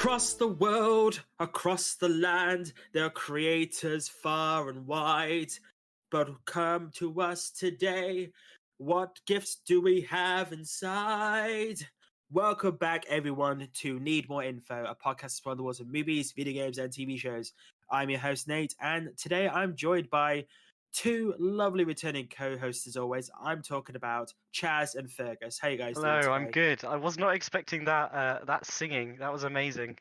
Across the world, across the land, there are creators far and wide. But come to us today, what gifts do we have inside? Welcome back, everyone, to Need More Info, a podcast from the worlds of movies, video games, and TV shows. I'm your host, Nate, and today I'm joined by two lovely returning co-hosts as always. I'm talking about Chaz and Fergus. How you guys doing today? Hello, I'm good. I was not expecting that singing. That was amazing.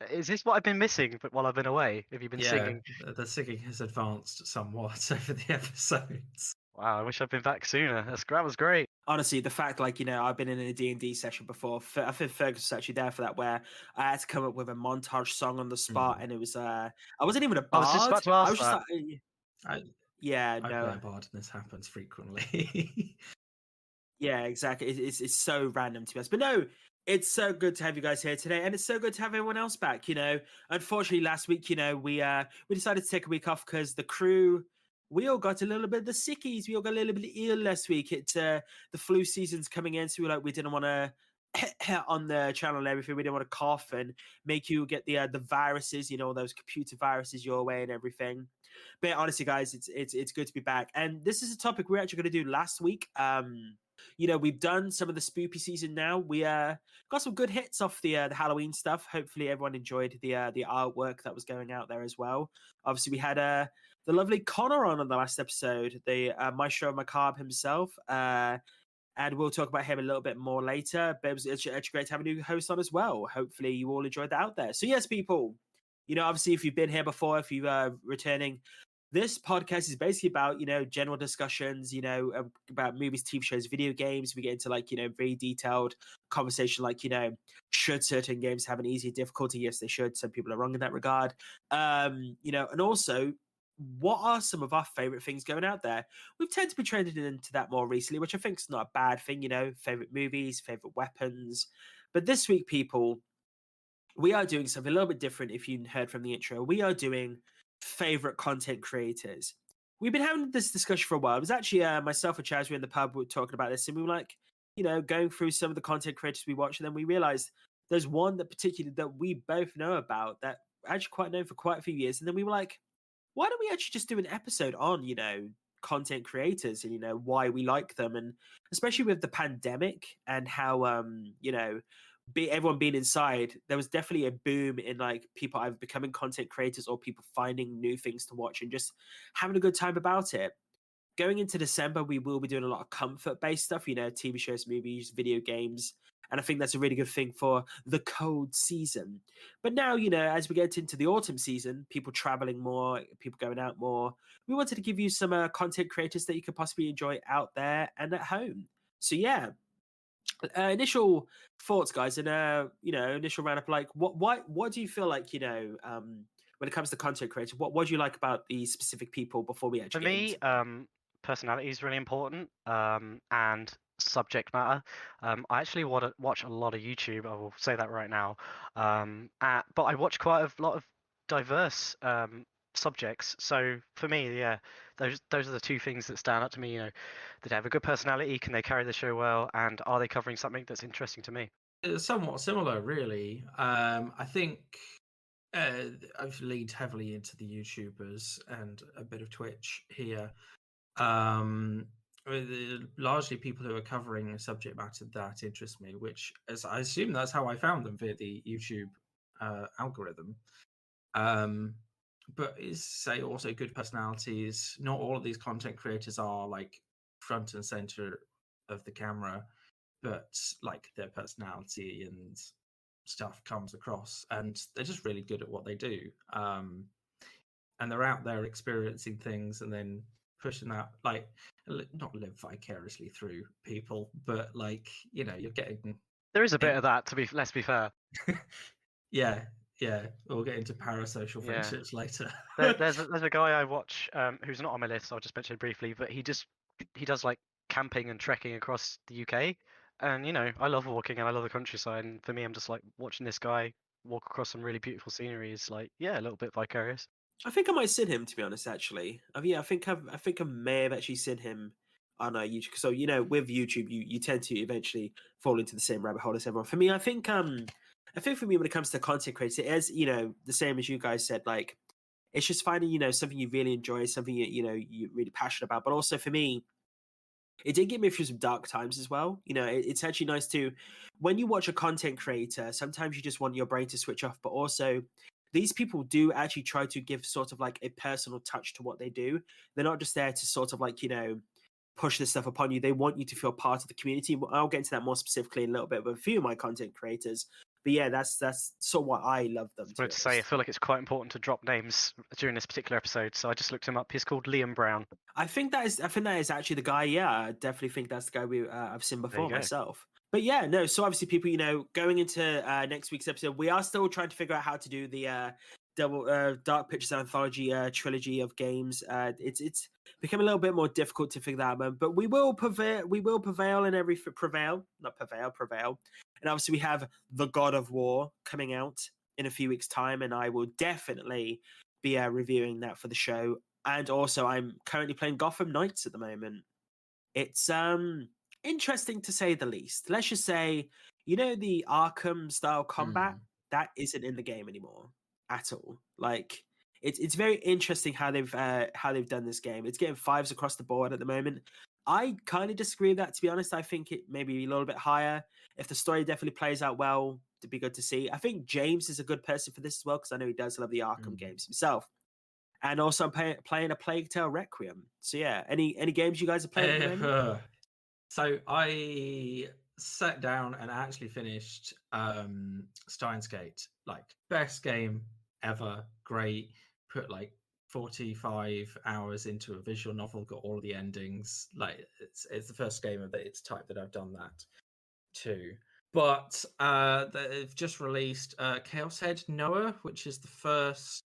Is this what I've been missing while I've been away? Have you been singing? The singing has advanced somewhat over the episodes. Wow, I wish I'd been back sooner. That was great. Honestly, the fact, I've been in a D&D session before. I think Fergus was actually there for that, where I had to come up with a montage song on the spot, and it was I wasn't even a bard. I was just about to ask that. I play bard, and this happens frequently. Yeah, exactly. It's so random to us, but no, it's so good to have you guys here today, and it's so good to have everyone else back. Unfortunately, last week, we decided to take a week off because the crew. We all got a little bit of the sickies. We all got a little bit ill last week. The flu season's coming in, so we didn't want to on the channel and everything. We didn't want to cough and make you get the viruses, those computer viruses your way and everything. But honestly, guys, it's good to be back. And this is a topic we're actually going to do last week. We've done some of the spoopy season now. We got some good hits off the Halloween stuff. Hopefully, everyone enjoyed the artwork that was going out there as well. Obviously, we had the lovely Connor on the last episode, the Maestro Macabre himself. And we'll talk about him a little bit more later. But it was actually great to have a new host on as well. Hopefully, you all enjoyed that out there. So yes, people, obviously, if you've been here before, if you are returning, this podcast is basically about, general discussions, about movies, TV shows, video games. We get into very detailed conversation, should certain games have an easier difficulty? Yes, they should. Some people are wrong in that regard. And also, what are some of our favorite things going out there? We've tended to be trending into that more recently, which I think is not a bad thing, favorite movies, favorite weapons. But this week, people, we are doing something a little bit different. If you heard from the intro, we are doing favorite content creators. We've been having this discussion for a while. It was actually myself and Chaz were in the pub, we were talking about this, and we were going through some of the content creators we watch, and then we realized there's one that particularly that we both know about that actually quite known for quite a few years. And then we were like, why don't we actually just do an episode on, content creators and, why we like them? And especially with the pandemic and how, everyone being inside, there was definitely a boom in people either becoming content creators or people finding new things to watch and just having a good time about it. Going into December, we will be doing a lot of comfort-based stuff, TV shows, movies, video games. And I think that's a really good thing for the cold season. But now, as we get into the autumn season, people traveling more, people going out more, we wanted to give you some content creators that you could possibly enjoy out there and at home. So yeah, initial thoughts, guys, and initial roundup. What do you feel like? When it comes to content creators, what do you like about these specific people before we actually? For me, personality is really important, and subject matter. I actually watch a lot of YouTube. I will say that right now. But I watch quite a lot of diverse subjects. So for me, yeah, those are the two things that stand out to me. They have a good personality, can they carry the show well, and are they covering something that's interesting to me? It's somewhat similar, really. I think I've leaned heavily into the YouTubers and a bit of Twitch here. Largely people who are covering a subject matter that interests me, which as I assume that's how I found them via the YouTube algorithm. But is say also good personalities. Not all of these content creators are front and center of the camera, but their personality and stuff comes across, and they're just really good at what they do. And they're out there experiencing things and then pushing that, not live vicariously through people, but you're getting. There is a bit of that, let's be fair. Yeah, we'll get into parasocial friendships later. There's a guy I watch who's not on my list. I'll just mention it briefly, but he does camping and trekking across the UK, and I love walking and I love the countryside. And for me, I'm just watching this guy walk across some really beautiful scenery is a little bit vicarious. I think I might seen him, to be honest. Actually, I think I may have actually seen him on YouTube. So with YouTube, you tend to eventually fall into the same rabbit hole as everyone. For me, I think I think for me, when it comes to content creators, it is, the same as you guys said, like, it's just finding, something you really enjoy, something you're really passionate about. But also for me, it did get me through some dark times as well. It's actually nice to, when you watch a content creator, sometimes you just want your brain to switch off, but also these people do actually try to give sort of like a personal touch to what they do. They're not just there to sort of like, push this stuff upon you. They want you to feel part of the community. I'll get into that more specifically in a little bit with a few of my content creators. But yeah, that's sort of why I love them. I wanted to say, I feel like it's quite important to drop names during this particular episode, so I just looked him up. He's called Liam Brown. I think that is actually the guy. Yeah, I definitely think that's the guy I've seen before myself. But yeah, no. So obviously, people, going into next week's episode, we are still trying to figure out how to do the Dark Pictures Anthology trilogy of games. It's become a little bit more difficult to figure that out, but we will prevail. We will prevail in prevail. And obviously, we have the God of War coming out in a few weeks' time, and I will definitely be reviewing that for the show. And also, I'm currently playing Gotham Knights at the moment. It's interesting to say the least. Let's just say, the Arkham style combat that isn't in the game anymore at all. Like, it's very interesting how they've done this game. It's getting 5s across the board at the moment. I kind of disagree with that, to be honest. I think it may be a little bit higher. If the story definitely plays out well, it'd be good to see. I think James is a good person for this as well, because I know he does love the Arkham games himself. And also, I'm playing a Plague Tale Requiem. So yeah, any games you guys are playing at the moment? So I sat down and actually finished Steins Gate. Like, best game ever. Great. Put like 45 hours into a visual novel. Got all of the endings. Like, it's the first game of its type that I've done that too. But they've just released Chaos Head Noah, which is the first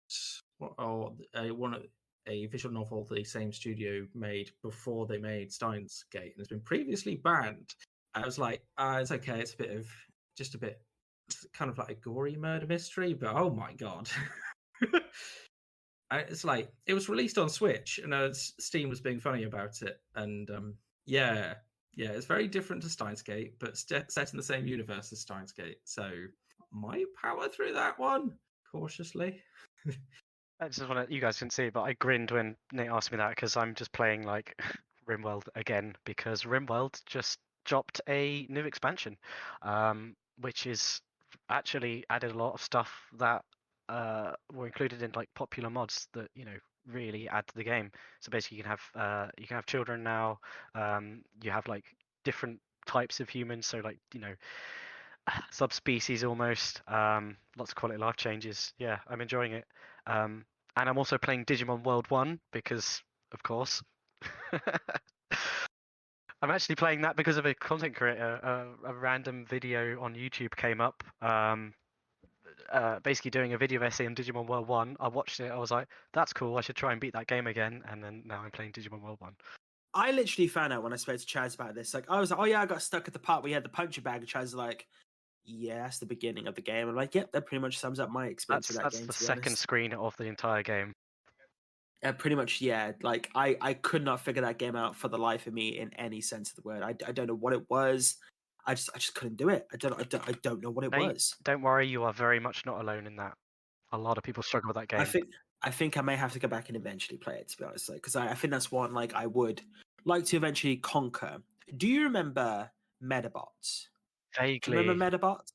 a visual novel the same studio made before they made Steins Gate, and it's been previously banned. I was like, it's okay. It's it's kind of like a gory murder mystery, but oh my god. It's like, it was released on Switch, and Steam was being funny about it, and yeah, it's very different to Steins Gate, but set in the same universe as Steins Gate. So might power through that one cautiously. I just want to, you guys didn't see it, but I grinned when Nate asked me that, because I'm just playing like RimWorld again, because RimWorld just dropped a new expansion, which is actually added a lot of stuff that were included in like popular mods that really add to the game. So basically, you can have children now. You have like different types of humans, so like subspecies almost. Lots of quality of life changes. Yeah, I'm enjoying it. And I'm also playing Digimon World 1 because, of course. I'm actually playing that because of a content creator. A random video on YouTube came up, basically doing a video essay on Digimon World 1. I watched it. I was like, that's cool. I should try and beat that game again. And then now I'm playing Digimon World 1. I literally found out when I spoke to Chaz about this. Like, I was like, oh yeah, I got stuck at the part where you had the puncher bag. And Chaz was like, yeah, that's the beginning of the game. I'm like, yep, that pretty much sums up my experience with that game. That's the second screen of the entire game. Pretty much, yeah. Like, I could not figure that game out for the life of me in any sense of the word. I don't know what it was. I just couldn't do it. I don't know what it was. Don't worry, you are very much not alone in that. A lot of people struggle with that game. I think I may have to go back and eventually play it, to be honest, because I think that's one like I would like to eventually conquer. Do you remember Medabots? Vaguely. Do you remember Medabots?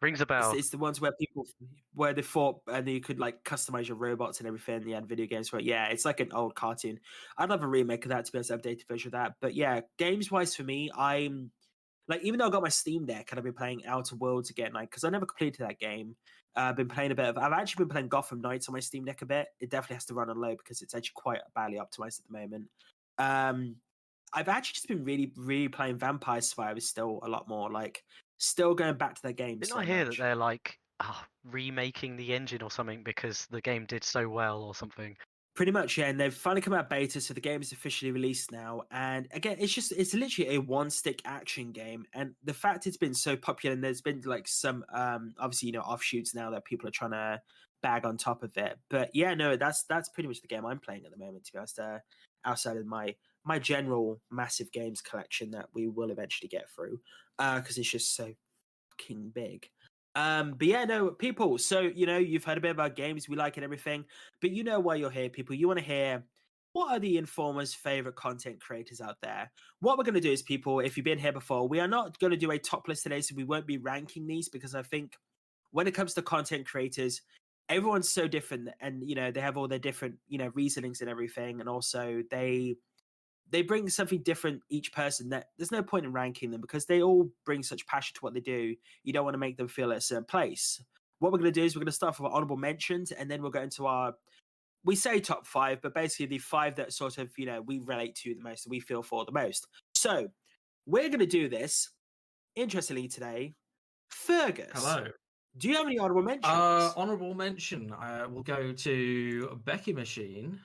Rings a bell. It's the ones where they fought and you could like customize your robots and everything. You had video games where, yeah, it's like an old cartoon. I'd love a remake of that, to be honest, updated version of that. But yeah, games wise for me, I'm like, even though I got my Steam Deck and I've been playing Outer Worlds again, like, because I never completed that game. I've actually been playing Gotham Knights on my Steam Deck a bit. It definitely has to run on low because it's actually quite badly optimized at the moment. I've actually just been really, really playing Vampire Survivors still a lot more. Like, still going back to their games. Didn't I hear that they're like remaking the engine or something because the game did so well or something? Pretty much, yeah. And they've finally come out beta, so the game is officially released now. And again, it's literally a one-stick action game. And the fact it's been so popular, and there's been like some obviously offshoots now that people are trying to bag on top of it. But yeah, no, that's pretty much the game I'm playing at the moment, to be honest. Outside of my general massive games collection that we will eventually get through, because it's just so fucking big. But yeah, no, people. So you've heard a bit about games we like and everything, but you know why you're here, people. You want to hear what are the Informer's favorite content creators out there. What we're going to do is, people, if you've been here before, we are not going to do a top list today, so we won't be ranking these because I think when it comes to content creators, everyone's so different, and they have all their different reasonings and everything, and also they bring something different each person that there's no point in ranking them because they all bring such passion to what they do. You don't want to make them feel at a certain place. What we're going to do is we're going to start with our honorable mentions, and then we'll go into our, we say top 5, but basically the 5 that sort of we relate to the most and we feel for the most. So we're going to do this interestingly today. Fergus, Hello. do you have any honorable mentions? Honorable mention. We'll go to Becky Machine.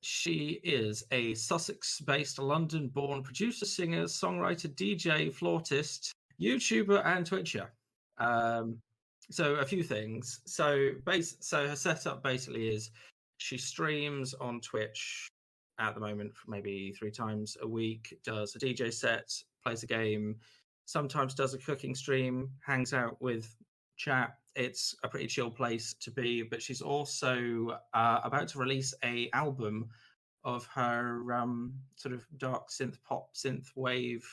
She is a Sussex-based, London-born producer, singer, songwriter, DJ, flautist, YouTuber, and Twitcher. So a few things. So her setup basically is she streams on Twitch at the moment for maybe 3 times a week, does a DJ set, plays a game, sometimes does a cooking stream, hangs out with chat. It's a pretty chill place to be, but she's also about to release a album of her sort of dark synth pop, synth wave,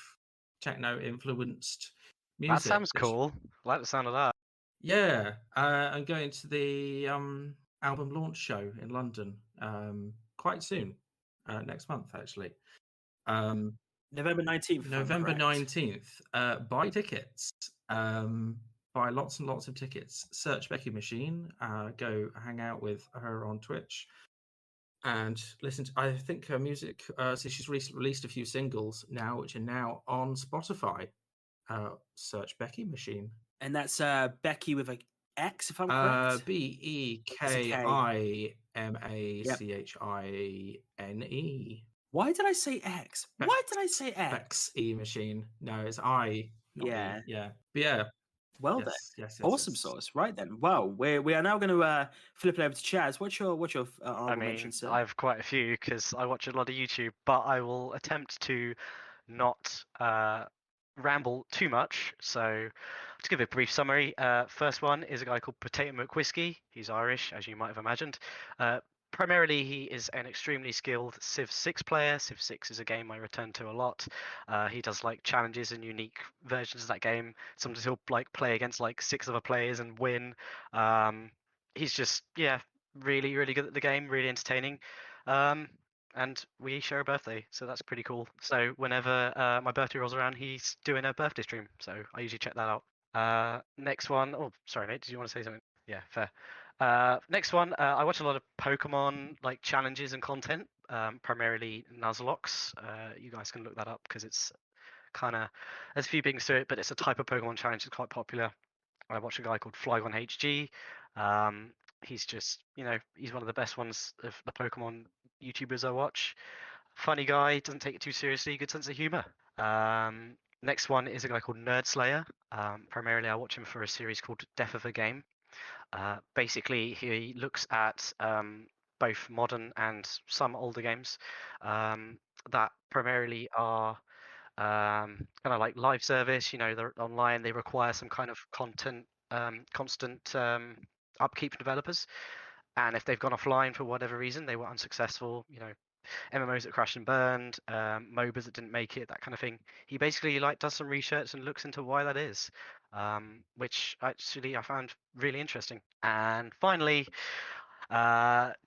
techno influenced music. That sounds cool. I like the sound of that. Yeah, I'm going to the album launch show in London quite soon, next month actually. November 19th. November 19th. Buy tickets. Buy lots and lots of tickets. Search Becky Machine. Go hang out with her on Twitch, and listen to. I think her music. So she's recently released a few singles now, which are now on Spotify. Search Becky Machine. And that's Becky with an X, if I'm correct. BEKIMACHINE. Why did I say X? Why did I say X? Becky Machine. No, it's I. Yeah. E. Yeah. But yeah. Well yes, then, awesome sauce. Right then, well, we are now going to flip it over to Chaz. What's your honorable mention, sir? I have quite a few because I watch a lot of YouTube, but I will attempt to not ramble too much. So, to give a brief summary, first one is a guy called Potato McWhiskey. He's Irish, as you might have imagined. Primarily, he is an extremely skilled Civ 6 player. Civ 6 is a game I return to a lot. He does like challenges and unique versions of that game. Sometimes he'll like play against like 6 other players and win. He's just really really good at the game, really entertaining. And we share a birthday, so that's pretty cool. So whenever my birthday rolls around, he's doing a birthday stream, so I usually check that out. Next one, oh sorry mate, did you want to say something? Yeah, fair. Next one, I watch a lot of Pokemon like challenges and content, primarily Nuzlocke. You guys can look that up because it's kind of, there's a few things to it, but it's a type of Pokemon challenge that's quite popular. I watch a guy called Flygon HG. He's just, he's one of the best ones of the Pokemon YouTubers I watch. Funny guy, doesn't take it too seriously, good sense of humor. Next one is a guy called Nerd Slayer. Primarily I watch him for a series called Death of a Game. Basically, he looks at both modern and some older games that primarily are kind of like live service. They're online. They require some kind of content, constant upkeep for developers. And if they've gone offline for whatever reason, they were unsuccessful. MMOs that crashed and burned, MOBAs that didn't make it, that kind of thing. He basically does some research and looks into why that is, which actually I found really interesting. And finally,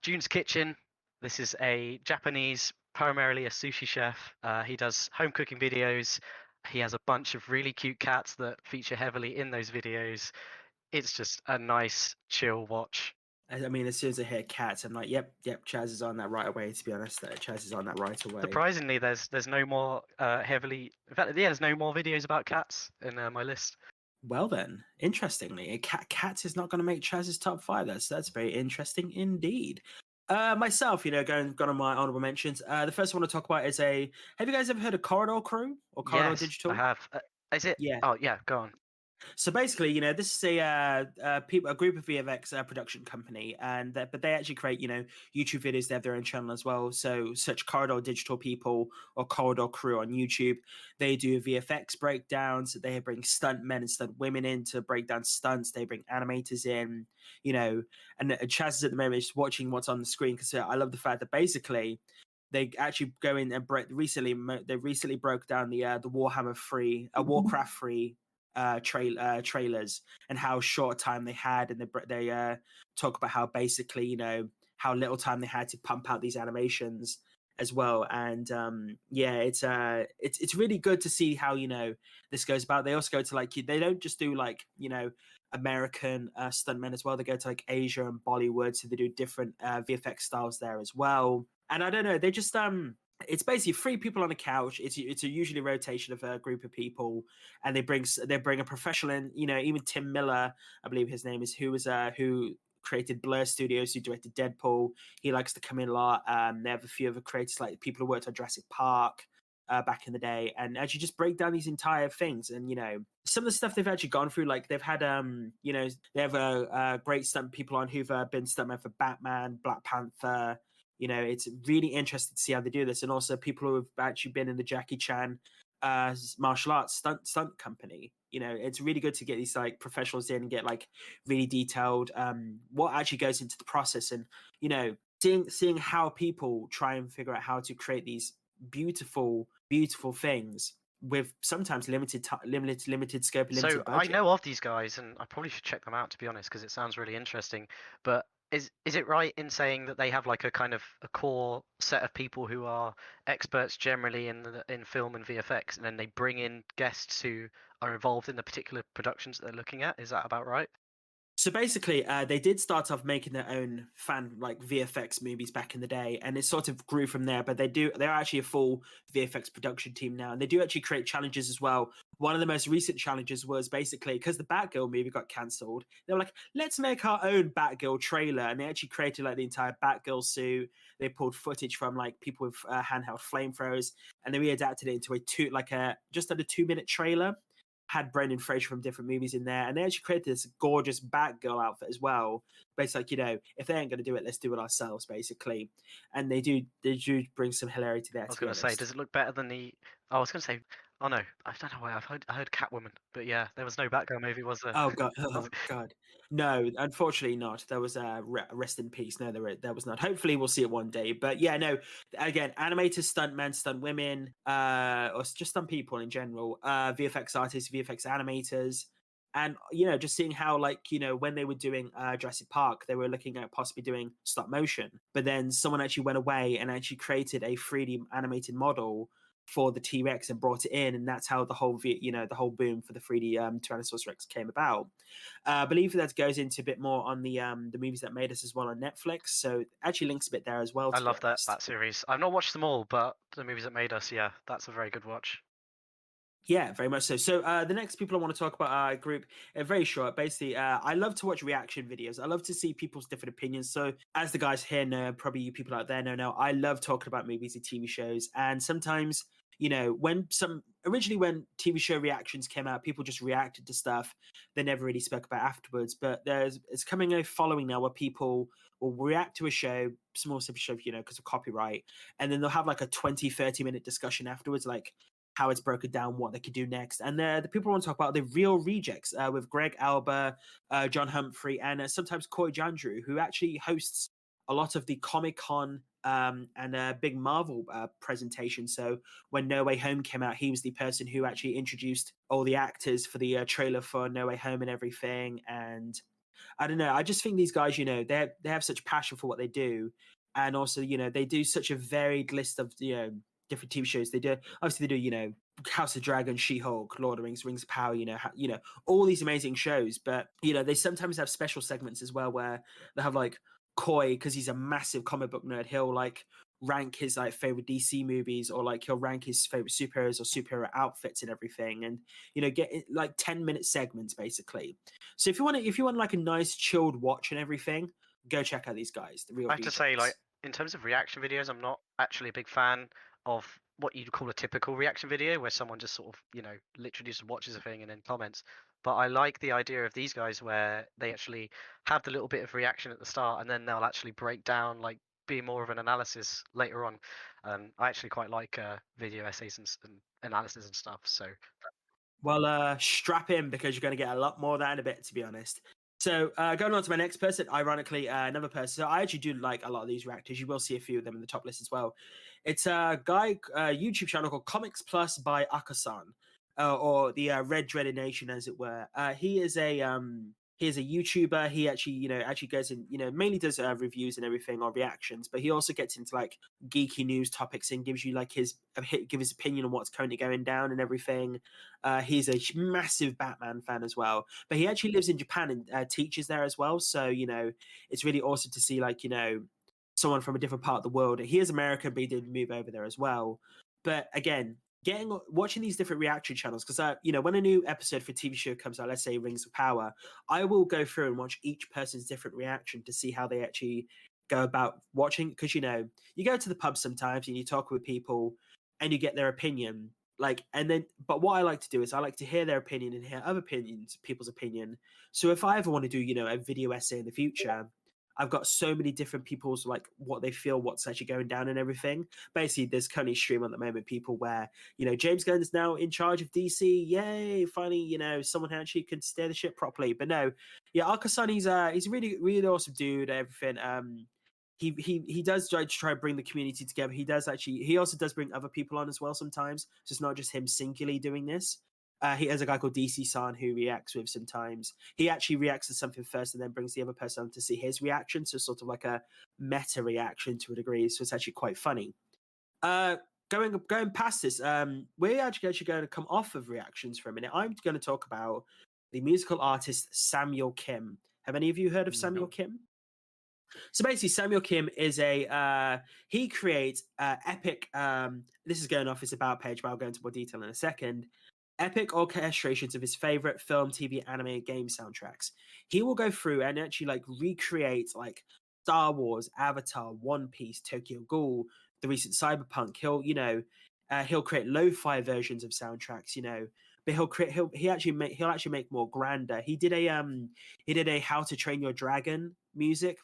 June's Kitchen. This is a Japanese, primarily a sushi chef. He does home cooking videos. He has a bunch of really cute cats that feature heavily in those videos. It's just a nice, chill watch. I mean, as soon as I hear cats, I'm like, yep, Chaz is on that right away. To be honest, Chaz is on that right away. Surprisingly, there's no more heavily. In fact, there's no more videos about cats in my list. Well then, interestingly, cats is not going to make Chaz's top 5. That's very interesting indeed. Myself, gone on my honorable mentions. The first one I want to talk about is have you guys ever heard of Corridor Crew or Corridor Yes, Digital? I have. Is it? Yeah. Oh yeah, go on. So basically, this is a group of VFX production company, and but they actually create, YouTube videos. They have their own channel as well. So search Corridor Digital People or Corridor Crew on YouTube. They do VFX breakdowns. They bring stunt men and stunt women in to break down stunts. They bring animators in, and Chaz is at the moment just watching what's on the screen because I love the fact that basically they actually go in and they recently broke down the Warhammer free, Warcraft free trailers and how short time they had, and they talk about how basically how little time they had to pump out these animations as well. And it's really good to see how this goes about. They also go to they don't just do American stuntmen as well. They go to Asia and Bollywood, so they do different VFX styles there as well. And I don't know, they just it's basically 3 people on a couch. It's a usually rotation of a group of people, and they bring a professional in. Even Tim Miller, I believe his name is, who created Blur Studios, who directed Deadpool. He likes to come in a lot. They have a few other creators, like people who worked on Jurassic Park back in the day, and actually just break down these entire things. And some of the stuff they've actually gone through, like they've had they have a great stunt people on who've been stuntmen for Batman, Black Panther. It's really interesting to see how they do this, and also people who have actually been in the Jackie Chan martial arts stunt company. It's really good to get these professionals in and get really detailed what actually goes into the process, and seeing how people try and figure out how to create these beautiful things with sometimes limited scope, limited So budget. I know of these guys, and I probably should check them out, to be honest, because it sounds really interesting. But is it right in saying that they have a kind of a core set of people who are experts generally in film and VFX, and then they bring in guests who are involved in the particular productions that they're looking at? Is that about right? So basically, they did start off making their own VFX movies back in the day, and it sort of grew from there. But they're actually a full VFX production team now, and they do actually create challenges as well. One of the most recent challenges was basically because the Batgirl movie got cancelled. They were like, let's make our own Batgirl trailer, and they actually created the entire Batgirl suit. They pulled footage from people with handheld flamethrowers, and they readapted it into a just under 2-minute trailer. Had Brendan Fraser from different movies in there, and they actually created this gorgeous Batgirl outfit as well. Basically, if they ain't going to do it, let's do it ourselves, basically. And they do bring some hilarity there. I was going to say, does it look better than the? I was going to say, oh no, I don't know why I heard Catwoman, but yeah, there was no Batgirl movie, was there? Oh god, no, unfortunately not. There was a rest in peace. No, there was not. Hopefully, we'll see it one day. But yeah, no. Again, animators, stuntmen, stunt women, or just stunt people in general. VFX artists, VFX animators, and just seeing how when they were doing Jurassic Park, they were looking at possibly doing stop motion, but then someone actually went away and actually created a 3D animated model for the T-Rex and brought it in, and that's how the whole the whole boom for the 3D Tyrannosaurus Rex came about. I believe that goes into a bit more on the movies that made us as well on Netflix, so actually links a bit there as well. I love that series. I've not watched them all, but the movies that made us, yeah, that's a very good watch. Yeah, very much so. So the next people I want to talk about are a group, very short. Basically, I love to watch reaction videos. I love to see people's different opinions. So as the guys here know, probably you people out there know, I love talking about movies and TV shows. And sometimes, when TV show reactions came out, people just reacted to stuff they never really spoke about afterwards. But it's coming a following now where people will react to a show, small simple show, because of copyright, and then they'll have a 20-30 minute discussion afterwards, how it's broken down, what they could do next. And the people want to talk about the Real Rejects with Greg Alba, John Humphrey, and sometimes Coy Jandrew, who actually hosts a lot of the Comic-Con and big Marvel presentation. So when No Way Home came out, he was the person who actually introduced all the actors for the trailer for No Way Home and everything. And I don't know, I just think these guys, they have such passion for what they do. And also, they do such a varied list of, different TV shows. They do House of Dragon, She-Hulk, Lord of the Rings, Rings of Power, all these amazing shows. But they sometimes have special segments as well where they have Coy, because he's a massive comic book nerd. He'll rank his favorite DC movies, or he'll rank his favorite superheroes or superhero outfits and everything, and get 10-minute segments basically. So if you want a nice chilled watch and everything, go check out these guys. The Real I have to say, in terms of reaction videos, I'm not actually a big fan of what you'd call a typical reaction video, where someone just sort of, literally just watches a thing and then comments. But I like the idea of these guys where they actually have the little bit of reaction at the start, and then they'll actually break down, like, be more of an analysis later on. I actually quite like video essays and analysis and stuff. So Well, strap in because you're going to get a lot more of that in a bit, to be honest. So going on to my next person, ironically, another person. So I actually do like a lot of these reactors. You will see a few of them in the top list as well. It's a guy, YouTube channel called Comics Plus by Akasan, or the Red Dreaded Nation, as it were. He is a YouTuber. He actually goes in, mainly does reviews and everything or reactions, but he also gets into like geeky news topics and gives you like his opinion on what's currently going down and everything. He's a massive Batman fan as well, but he actually lives in Japan and teaches there as well. So it's really awesome to see like someone from a different part of the world. He is American, but he did move over there as well. But again, watching these different reaction channels, because when a new episode for a TV show comes out, let's say Rings of Power, I will go through and watch each person's different reaction to see how they actually go about watching. Because you go to the pub sometimes and you talk with people and you get their opinion. But what I like to do is I like to hear their opinion and hear other people's opinion. So if I ever want to do, a video essay in the future, I've got so many different people's like what they feel, what's actually going down and everything. Basically, there's currently a stream at the moment, people where, James Gunn is now in charge of DC. Yay, finally, someone actually can steer the ship properly. But no, yeah, Akasan, he's a really, really awesome dude, everything. He does try to bring the community together. He also does bring other people on as well sometimes. So it's not just him singularly doing this. He has a guy called DC San who reacts with sometimes. He actually reacts to something first and then brings the other person on to see his reaction. So sort of like a meta reaction to a degree. So it's actually quite funny. Going past this, we're actually going to come off of reactions for a minute. I'm going to talk about the musical artist Samuel Kim. Have any of you heard of Samuel Kim? So basically, Samuel Kim is he creates epic. This is going off his about page, but I'll go into more detail in a second. Epic orchestrations of his favorite film, TV, anime, game soundtracks. He will go through and actually like recreate like Star Wars, Avatar, One Piece, Tokyo Ghoul, the recent Cyberpunk. He'll create lo-fi versions of soundtracks. But he'll actually make more grander. He did a How to Train Your Dragon music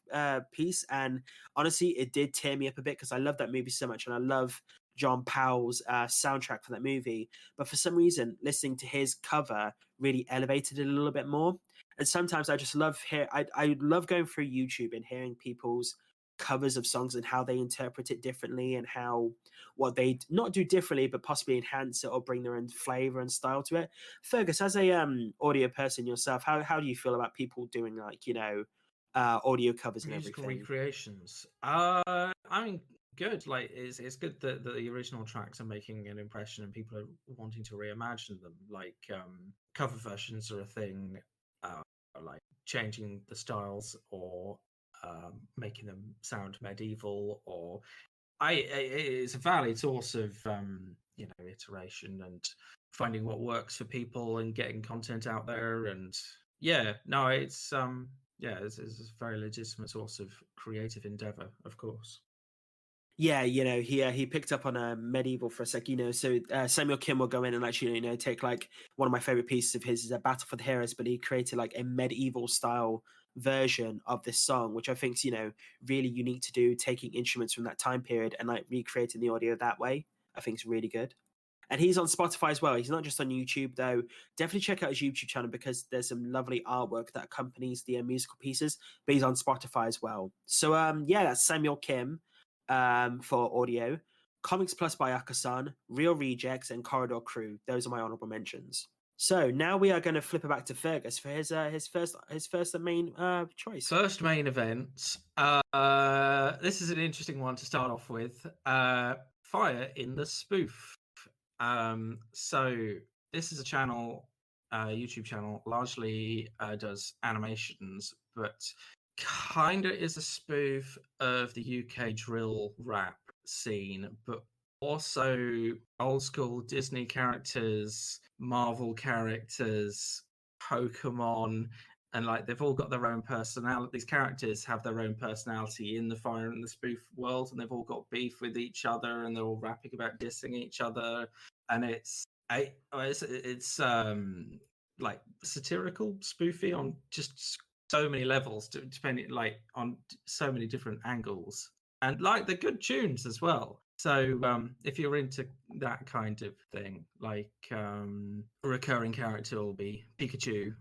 piece, and honestly, it did tear me up a bit because I love that movie so much, and I love John Powell's soundtrack for that movie. But for some reason, listening to his cover really elevated it a little bit more. And sometimes I just love I love going through YouTube and hearing people's covers of songs and how they interpret it differently and what they not do differently, but possibly enhance it or bring their own flavor and style to it. Fergus, as a audio person yourself, how do you feel about people doing like audio covers and musical everything? recreations? I mean, good. Like it's good that the original tracks are making an impression and people are wanting to reimagine them. Like cover versions are a thing. Like changing the styles or making them sound medieval, or it's a valid source of iteration and finding what works for people and getting content out there. And it's a very legitimate source of creative endeavor, of course. Yeah, he picked up on a medieval for a sec, so Samuel Kim will go in and actually, take like one of my favorite pieces of his is a Battle for the Heroes, but he created like a medieval style version of this song, which I think is, really unique to do, taking instruments from that time period and like recreating the audio that way. I think it's really good. And he's on Spotify as well. He's not just on YouTube, though. Definitely check out his YouTube channel because there's some lovely artwork that accompanies the musical pieces. But he's on Spotify as well. So, that's Samuel Kim for audio. Comics Plus by Akasan, Real Rejects, and Corridor Crew. Those are my honorable mentions. So now we are going to flip it back to Fergus for his first main choice. First main event. This is an interesting one to start off with. Fire in the Spoof. So this is a channel, YouTube channel, largely does animations, but kind of is a spoof of the UK drill rap scene, but also old school Disney characters, Marvel characters, Pokemon, and like they've all got their own personality. These characters have their own personality in the Fire and the Spoof world, and they've all got beef with each other, and they're all rapping about dissing each other, and it's like satirical, spoofy on just so many levels, depending like on so many different angles, and like they're good tunes as well. So if you're into that kind of thing, like a recurring character will be Pikachu,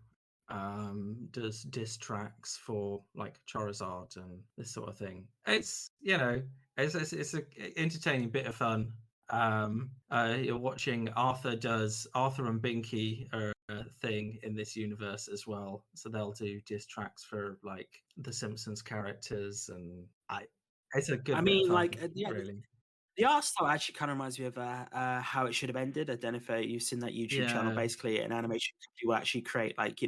does diss tracks for like Charizard and this sort of thing. It's it's a entertaining bit of fun. You're watching Arthur and Binky are a thing in this universe as well, so they'll do diss tracks for like the Simpsons characters, and it's a good. I bit mean, of fun, like, yeah, really. the art style actually kind of reminds me of How It Should Have Ended. I don't know if you've seen that YouTube channel. Yeah. Basically, an animation company will actually create like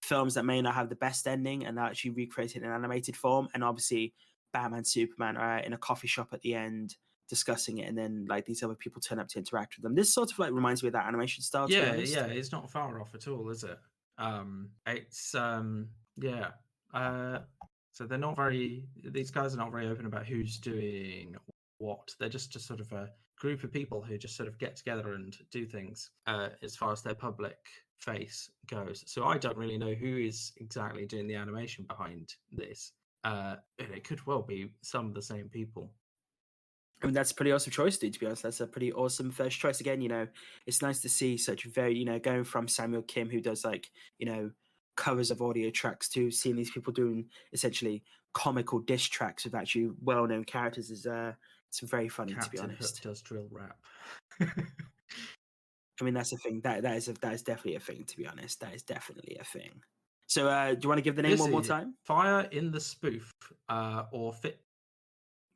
films that may not have the best ending, and they'll actually recreate it in animated form. And obviously, Batman, Superman are in a coffee shop at the end discussing it, and then like these other people turn up to interact with them. This sort of like reminds me of that animation style. To be honest. Yeah, it's not far off at all, is it? It's yeah. So they're not very. These guys are not very open about who's doing what. They're just sort of a group of people who just sort of get together and do things. As far as their public face goes, so I don't really know who is exactly doing the animation behind this. And it could well be some of the same people. I mean, that's a pretty awesome choice, dude, to be honest. That's a pretty awesome first choice. Again, it's nice to see such very, going from Samuel Kim, who does like, covers of audio tracks, to seeing these people doing essentially comical diss tracks with actually well-known characters is it's very funny, Captain to be honest. Hook does drill rap. I mean, that's a thing. That is definitely a thing, to be honest. That is definitely a thing. So do you want to give the name one more time? Fire in the Spoof, or Fit.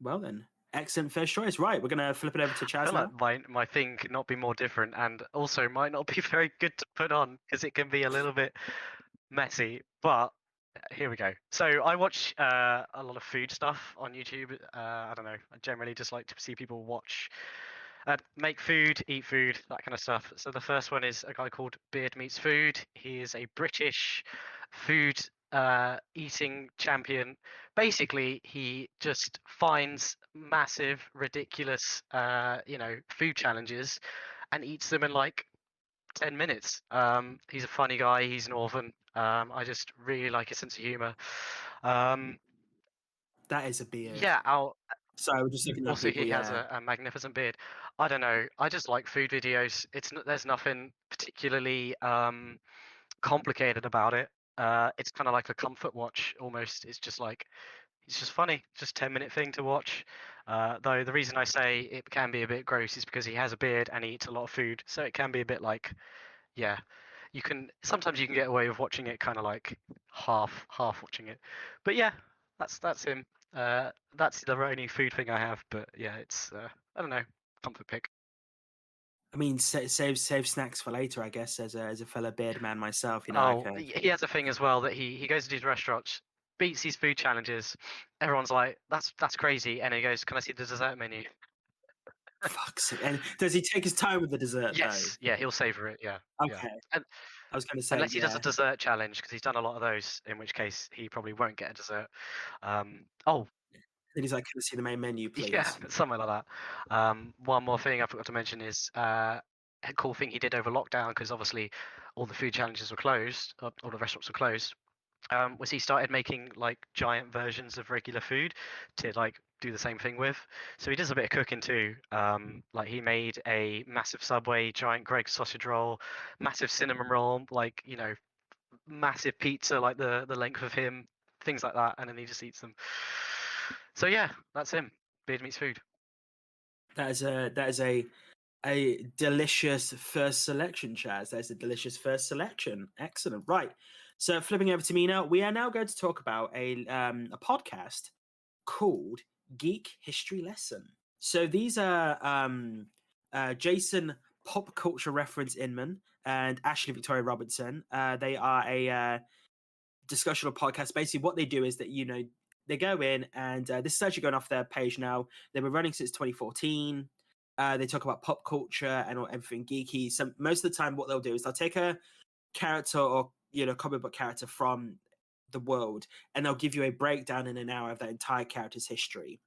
Well then. Excellent first choice. Right, we're going to flip it over to Chaz I feel now. like my thing could not be more different, and also might not be very good to put on because it can be a little bit messy. But here we go. So I watch a lot of food stuff on YouTube. I don't know. I generally just like to see people make food, eat food, that kind of stuff. So the first one is a guy called Beard Meets Food. He is a British food eating champion. Basically, he just finds massive, ridiculous, food challenges and eats them in like 10 minutes. He's a funny guy. He's an orphan. I just really like his sense of humor. That is a beard. Yeah. Sorry, we're just looking at Also, people, he has a magnificent beard. I don't know. I just like food videos. There's nothing particularly complicated about it. It's kind of like a comfort watch almost. It's just funny. Just 10-minute thing to watch. Though the reason I say it can be a bit gross is because he has a beard and he eats a lot of food, so it can be a bit like, yeah. Sometimes you can get away with watching it kind of like half watching it. But yeah, that's him. That's the only food thing I have, but yeah, it's I don't know, comfort pick. I mean, save snacks for later, I guess. As a fellow beard man myself, He has a thing as well that he goes to these restaurants, beats these food challenges. Everyone's like, that's crazy, and he goes, "Can I see the dessert menu?" Fuck's sake. And does he take his time with the dessert? Yes, though? yeah, he'll savor it. Yeah. Okay. And I was going to say, unless he does a dessert challenge, because he's done a lot of those, in which case he probably won't get a dessert. Then he's like, "Can I see the main menu, please?" Yeah, something like that. One more thing I forgot to mention is a cool thing he did over lockdown, because obviously all the food challenges were closed, all the restaurants were closed. Was he started making like giant versions of regular food to like do the same thing with. So he does a bit of cooking too. Like he made a massive Subway giant Greg's sausage roll, massive cinnamon roll, like massive pizza like the length of him, things like that, and then he just eats them. So yeah, that's him. Beard Meets Food. That is a delicious first selection, Chaz. That is a delicious first selection. Excellent. Right. So flipping over to me now, we are now going to talk about a podcast called Geek History Lesson. So these are Jason Pop Culture Reference Inman and Ashley Victoria Robertson. They are a discussional podcast. Basically, what they do is that they go in and this is actually going off their page now. They've been running since 2014. They talk about pop culture and everything geeky. So most of the time, what they'll do is they'll take a character or comic book character from the world, and they'll give you a breakdown in an hour of that entire character's history.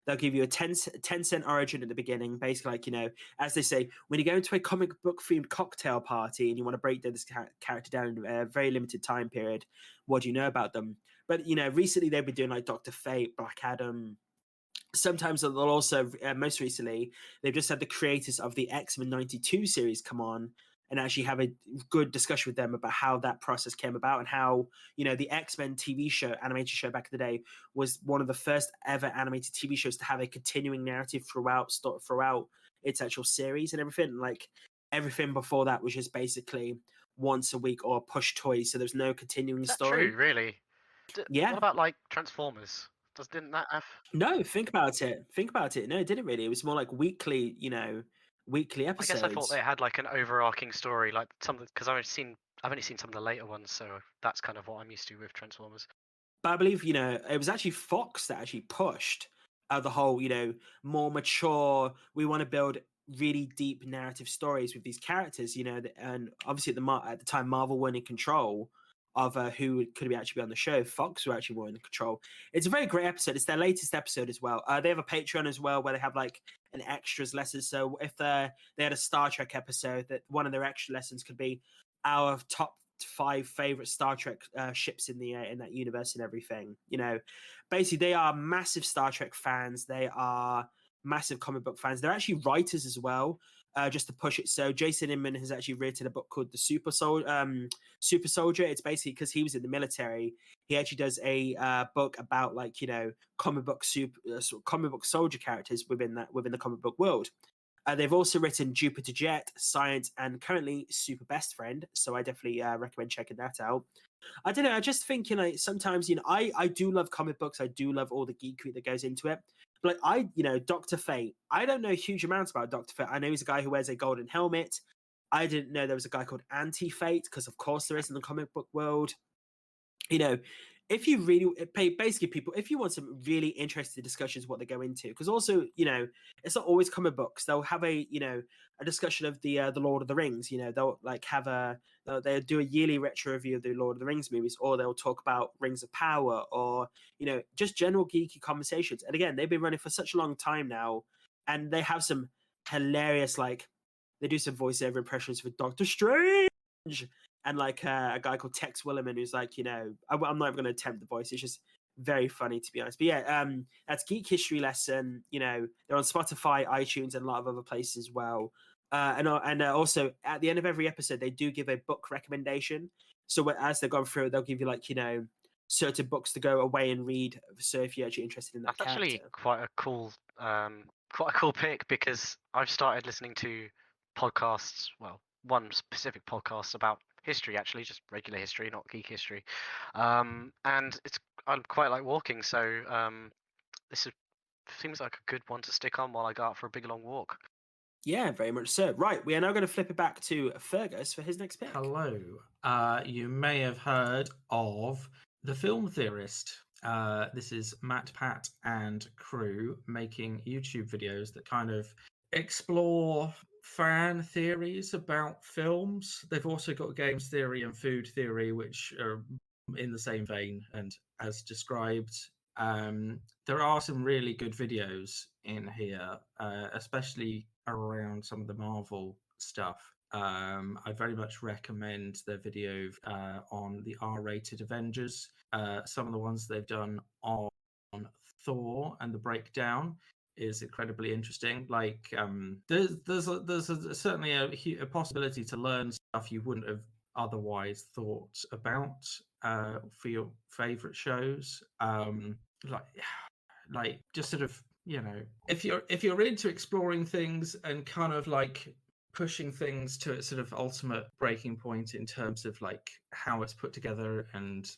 They'll give you a 10-cent origin at the beginning, basically, like, you know, as they say, when you go into a comic book themed cocktail party and you want to break this character down in a very limited time period, what do you know about them? But, you know, recently they've been doing like Dr. Fate, Black Adam. Sometimes they'll also, most recently, they've just had the creators of the X-Men 92 series come on and actually have a good discussion with them about how that process came about and how, you know, the X-Men TV show, animated show back in the day, was one of the first ever animated TV shows to have a continuing narrative throughout its actual series and everything. Like, everything before that was just basically once a week or push toys, so there's no continuing Is that story. true, really? Yeah. What about like Transformers? Didn't that have? No, think about it. Think about it. No, it didn't really. It was more like weekly, weekly I episodes. guess I thought they had like an overarching story, like some because I've only seen some of the later ones, so that's kind of what I'm used to with Transformers. But I believe, it was actually Fox that actually pushed the whole, more mature. We want to build really deep narrative stories with these characters, and obviously at the time Marvel weren't in control of who could actually be on the show. Fox were actually more in control. It's a very great episode. It's their latest episode as well. They have a Patreon as well where they have like an extras lesson. So if they had a Star Trek episode, that one of their extra lessons could be our top 5 favorite Star Trek ships in that universe and everything. Basically they are massive Star Trek fans. They are massive comic book fans. They're actually writers as well. Just to push it. So Jason Inman has actually written a book called The Super Soldier. It's basically because he was in the military. He actually does a book about comic book soldier characters within the comic book world. They've also written Jupiter Jet, Science, and currently Super Best Friend. So I definitely recommend checking that out. I don't know. I just think, sometimes, I do love comic books. I do love all the geekery that goes into it. But Dr. Fate, I don't know huge amounts about Dr. Fate. I know he's a guy who wears a golden helmet. I didn't know there was a guy called Anti-Fate, because of course there is in the comic book world. If you really basically people, if you want some really interesting discussions, what they go into, because also, it's not always comic books. They'll have a discussion of the Lord of the Rings. They'll they'll do a yearly retro review of the Lord of the Rings movies, or they'll talk about Rings of Power, or just general geeky conversations. And again, they've been running for such a long time now, and they have some hilarious, they do some voiceover impressions for Doctor Strange. And a guy called Tex Williman, who's I'm not even going to attempt the voice. It's just very funny, to be honest. But yeah, that's Geek History Lesson. They're on Spotify, iTunes, and a lot of other places as well. And also at the end of every episode, they do give a book recommendation. So as they're going through it, they'll give you certain books to go away and read. So if you're actually interested in that, that's actually quite a cool pick, because I've started listening to podcasts. Well, one specific podcast about history, actually, just regular history, not geek history, and I quite like walking, so seems like a good one to stick on while I go out for a big long walk. Yeah, very much so. Right, we are now going to flip it back to Fergus for his next pick. Hello. You may have heard of The Film Theorist. This is Matt, Pat, and crew making YouTube videos that kind of explore fan theories about films. They've also got games theory and food theory, which are in the same vein and as described. There are some really good videos in here, especially around some of the Marvel stuff. I very much recommend their video on the R-rated Avengers. Some of the ones they've done on Thor and the breakdown is incredibly interesting. There's certainly a possibility to learn stuff you wouldn't have otherwise thought about for your favorite shows. Just sort of, if you're into exploring things and kind of pushing things to its sort of ultimate breaking point in terms of how it's put together and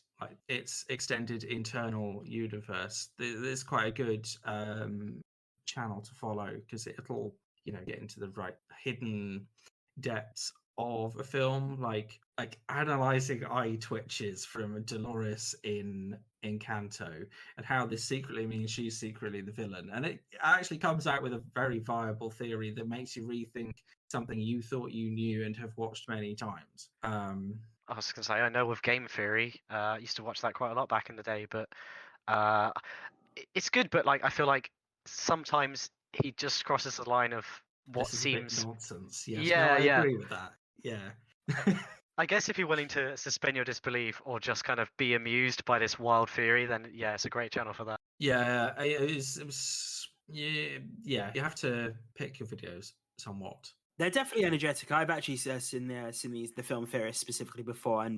its extended internal universe, there's quite a good channel to follow, because it'll get into the right hidden depths of a film, like analyzing eye twitches from Dolores in Encanto, and how this secretly means she's secretly the villain. And it actually comes out with a very viable theory that makes you rethink something you thought you knew and have watched many times. I was going to say, I know with Game Theory, I used to watch that quite a lot back in the day, but uh, it's good, but like I feel like sometimes he just crosses the line of what This is a bit seems. nonsense. Yes, no, Yeah, I yeah. agree with that. Yeah. I guess if you're willing to suspend your disbelief or just kind of be amused by this wild theory, then yeah, it's a great channel for that. Yeah, it was yeah. You have to pick your videos somewhat. They're definitely energetic. I've actually seen the film theorists specifically before, and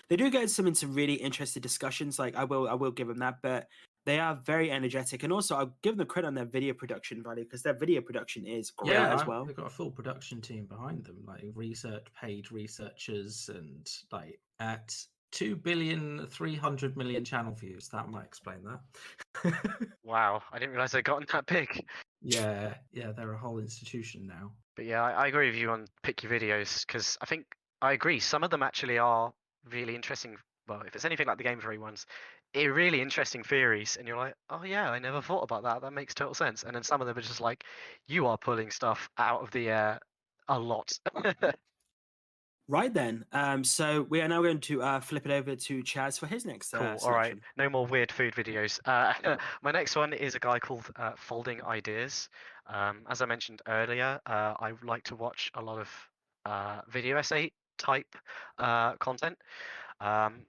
they do get some into really interesting discussions. Like I will give them that, but they are very energetic, and also I'll give them credit on their video production value because their video production is great Yeah, as well. they've got a full production team behind them, like paid researchers, and like at 2,300,000,000 channel views. That might explain that. Wow, I didn't realize they'd gotten that big. Yeah, they're a whole institution now. But yeah, I agree with you on pick your videos because I think I agree. Some of them actually are really interesting. Well, if it's anything like the Game Theory ones, they're really interesting theories, and you're like, oh yeah, I never thought about that. That makes total sense. And then some of them are just like, you are pulling stuff out of the air a lot. Right then, so we are now going to flip it over to Chaz for his next Cool. All right. selection. No more weird food videos. My next one is a guy called Folding Ideas. As I mentioned earlier, I like to watch a lot of video essay type content.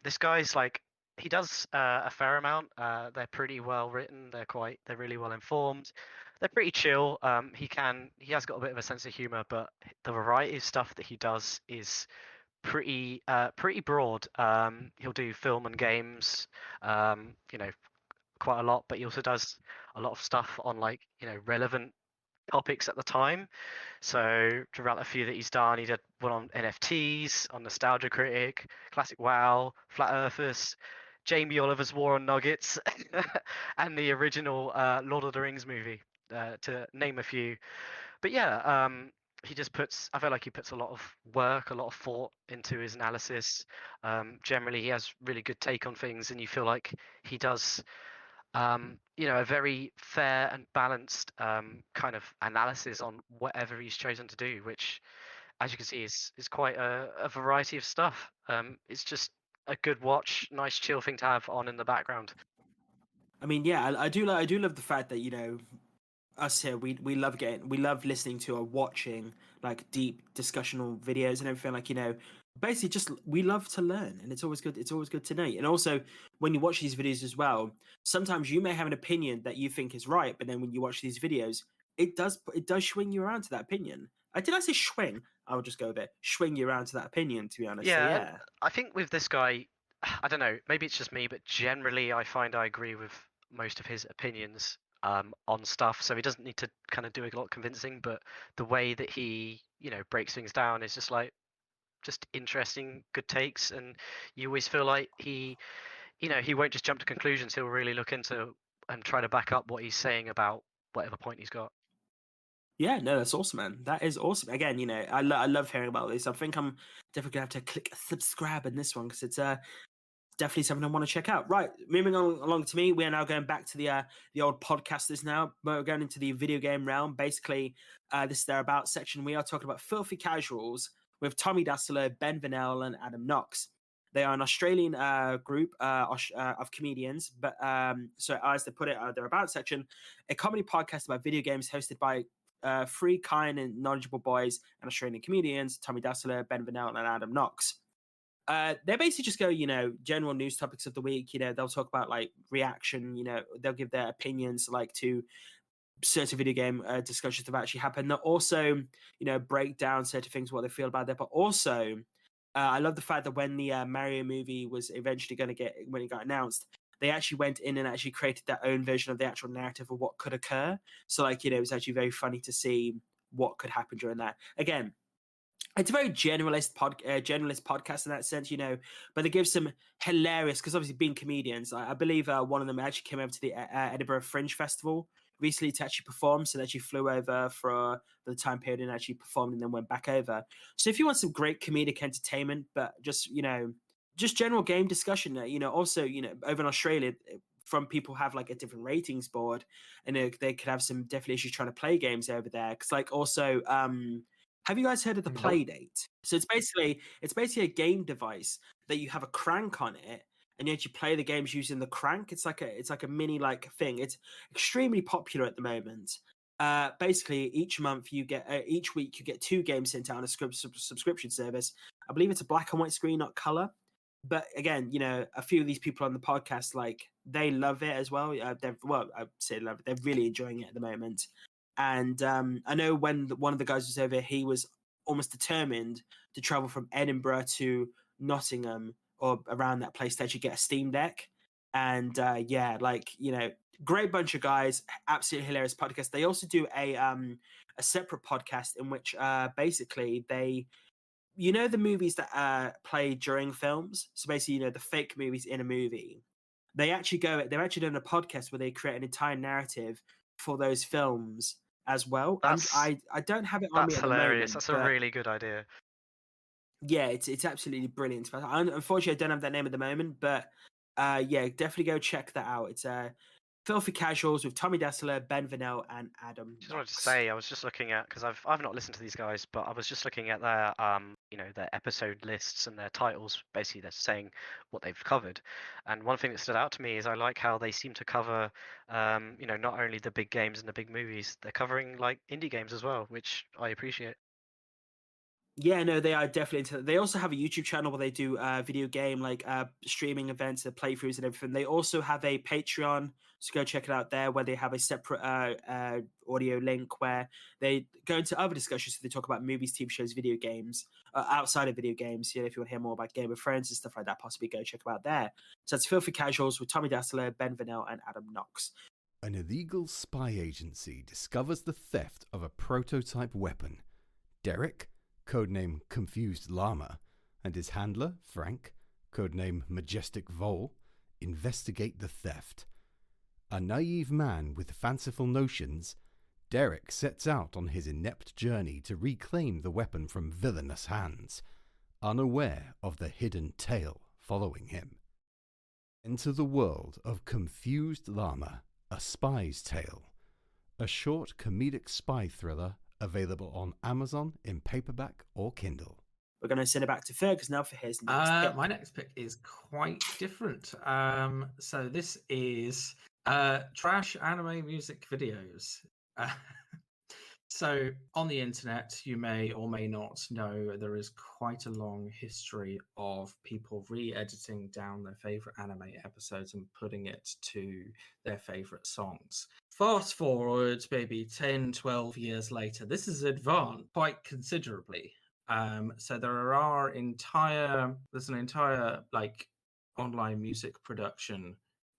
This guy's like he does a fair amount. They're pretty well written. They're really well informed. They're pretty chill. He has got a bit of a sense of humor, but the variety of stuff that he does is pretty broad. He'll do film and games, quite a lot, but he also does a lot of stuff on like relevant topics at the time. So throughout a few that he's done, he did one on NFTs, on Nostalgia Critic, Classic WoW, Flat Earthers, Jamie Oliver's War on Nuggets, and the original Lord of the Rings movie, to name a few. But yeah, I feel like he puts a lot of work, a lot of thought into his analysis. Generally, he has really good take on things, and you feel like he does a very fair and balanced kind of analysis on whatever he's chosen to do, which, as you can see, is quite a variety of stuff. It's just a good watch, nice chill thing to have on in the background. I mean, yeah, I do love the fact that us here we love listening to or watching like deep discussional videos and everything, like basically just we love to learn, and it's always good to know. And also when you watch these videos as well, sometimes you may have an opinion that you think is right, but then when you watch these videos, it does swing you around to that opinion. Did I say swing? I would just go with it, swing you around to that opinion, to be honest. Yeah, So, and yeah. I think with this guy, I don't know, maybe it's just me, but generally I find I agree with most of his opinions on stuff. So he doesn't need to kind of do a lot of convincing, but the way that he, breaks things down is just interesting, good takes, and you always feel like he won't just jump to conclusions. He'll really look into and try to back up what he's saying about whatever point he's got. Yeah, no, that's awesome, man. That is awesome. Again, I love hearing about this. I think I'm definitely gonna have to click subscribe in this one because it's definitely something I want to check out. Right, moving on along to me, we are now going back to the old podcasters now. We're going into the video game realm. Basically, this is their about section. We are talking about Filthy Casuals with Tommy Dassler, Ben Vanel, and Adam Knox. They are an Australian group of comedians, but so as they put it, their about section, a comedy podcast about video games hosted by three kind and knowledgeable boys and Australian comedians, Tommy Dassler, Ben Vanel, and Adam Knox. They basically just go, general news topics of the week. They'll talk about like reaction. They'll give their opinions like to certain video game discussions that have actually happened. They'll also, break down certain things, what they feel about that. But also, I love the fact that when the Mario movie was eventually when it got announced, they actually went in and actually created their own version of the actual narrative of what could occur. So like, it was actually very funny to see what could happen during that. Again, it's a very generalist podcast in that sense, but they give some hilarious, because obviously being comedians, I believe one of them actually came over to the Edinburgh Fringe Festival recently to actually perform. So they actually flew over for the time period and actually performed and then went back over. So if you want some great comedic entertainment, but just, just general game discussion, also, over in Australia, from people have like a different ratings board, and they could have some definitely issues trying to play games over there. Because like also, Have you guys heard of the Nope. Playdate? So it's basically a game device that you have a crank on it, and you actually play the games using the crank. It's like a mini like thing. It's extremely popular at the moment. Basically, each week you get 2 games sent out on a subscription service. I believe it's a black and white screen, not color. But again, a few of these people on the podcast, like, they love it as well. I'd say love it. They're really enjoying it at the moment. And I know when one of the guys was over here, he was almost determined to travel from Edinburgh to Nottingham or around that place to actually get a Steam Deck. And great bunch of guys, absolutely hilarious podcast. They also do a separate podcast in which basically the movies that play during films. So basically, the fake movies in a movie. They've actually done a podcast where they create an entire narrative for those films as well. I don't have it on me That's at the hilarious. moment. That's a but really good idea. yeah, it's absolutely brilliant. Unfortunately, I don't have that name at the moment, but definitely go check that out. It's Filthy Casuals with Tommy Dassler, Ben Vanel, and Adam. Just wanted to Knox. say, I was just looking at, because I've not listened to these guys, but I was just looking at their their episode lists and their titles. Basically, they're saying what they've covered, and one thing that stood out to me is I like how they seem to cover not only the big games and the big movies, they're covering like indie games as well, which I appreciate. Yeah, no, they are definitely. They also have a YouTube channel where they do video game streaming events, playthroughs, and everything. They also have a Patreon, so go check it out there, where they have a separate audio link where they go into other discussions. So they talk about movies, TV shows, video games, outside of video games. If you want to hear more about Game of Thrones and stuff like that, possibly go check them out there. So it's Filthy Casuals with Tommy Dassler, Ben Vanel, and Adam Knox. An illegal spy agency discovers the theft of a prototype weapon. Derek, codename Confused Llama, and his handler, Frank, codename Majestic Vole, investigate the theft. A naive man with fanciful notions, Derek sets out on his inept journey to reclaim the weapon from villainous hands, unaware of the hidden tale following him. Enter the world of Confused Llama, A Spy's Tale, a short comedic spy thriller available on Amazon in paperback or Kindle. We're going to send it back to Fergus now for his next pick. My next pick is quite different. So this is trash anime music videos. So on the internet, you may or may not know there is quite a long history of people re-editing down their favorite anime episodes and putting it to their favorite songs. Fast forward maybe 10, 12 years later, this has advanced quite considerably. So there's an entire online music production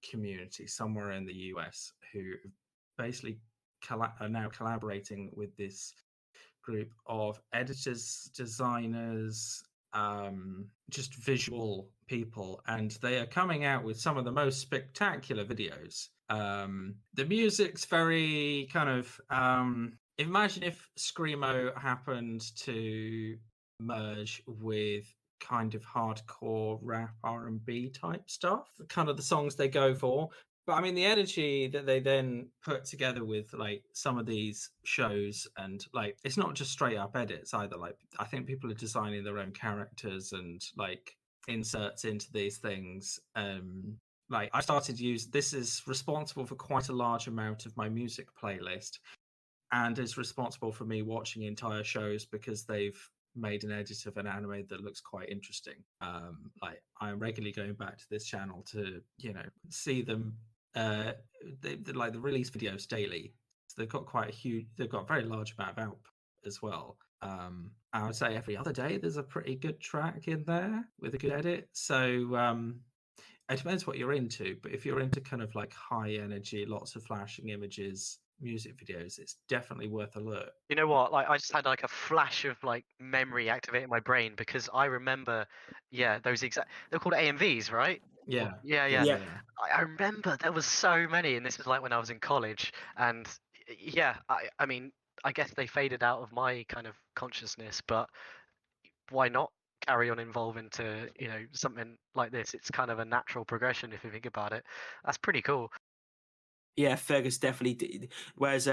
community somewhere in the US who basically are now collaborating with this group of editors, designers, just visual people, and they are coming out with some of the most spectacular videos. The music's very kind of imagine if Screamo happened to merge with kind of hardcore rap R&B type stuff, kind of the songs they go for. But I mean, the energy that they then put together with some of these shows, and it's not just straight up edits either. I think people are designing their own characters and inserts into these things. I started to use this is responsible for quite a large amount of my music playlist, and is responsible for me watching entire shows because they've made an edit of an anime that looks quite interesting. I'm regularly going back to this channel to see them. They release videos daily, so they've got a very large amount of output as well. I would say every other day there's a pretty good track in there with a good edit. So it depends what you're into, but if you're into kind of high energy, lots of flashing images music videos, it's definitely worth a look. You know what? I just had a flash of memory activate in my brain, because I remember, those they're called AMVs, right? Yeah. Yeah. I remember there was so many, and this was when I was in college, and I mean, I guess they faded out of my kind of consciousness, but why not carry on evolving to something like this? It's kind of a natural progression if you think about it. That's pretty cool. Yeah, Fergus definitely did. Whereas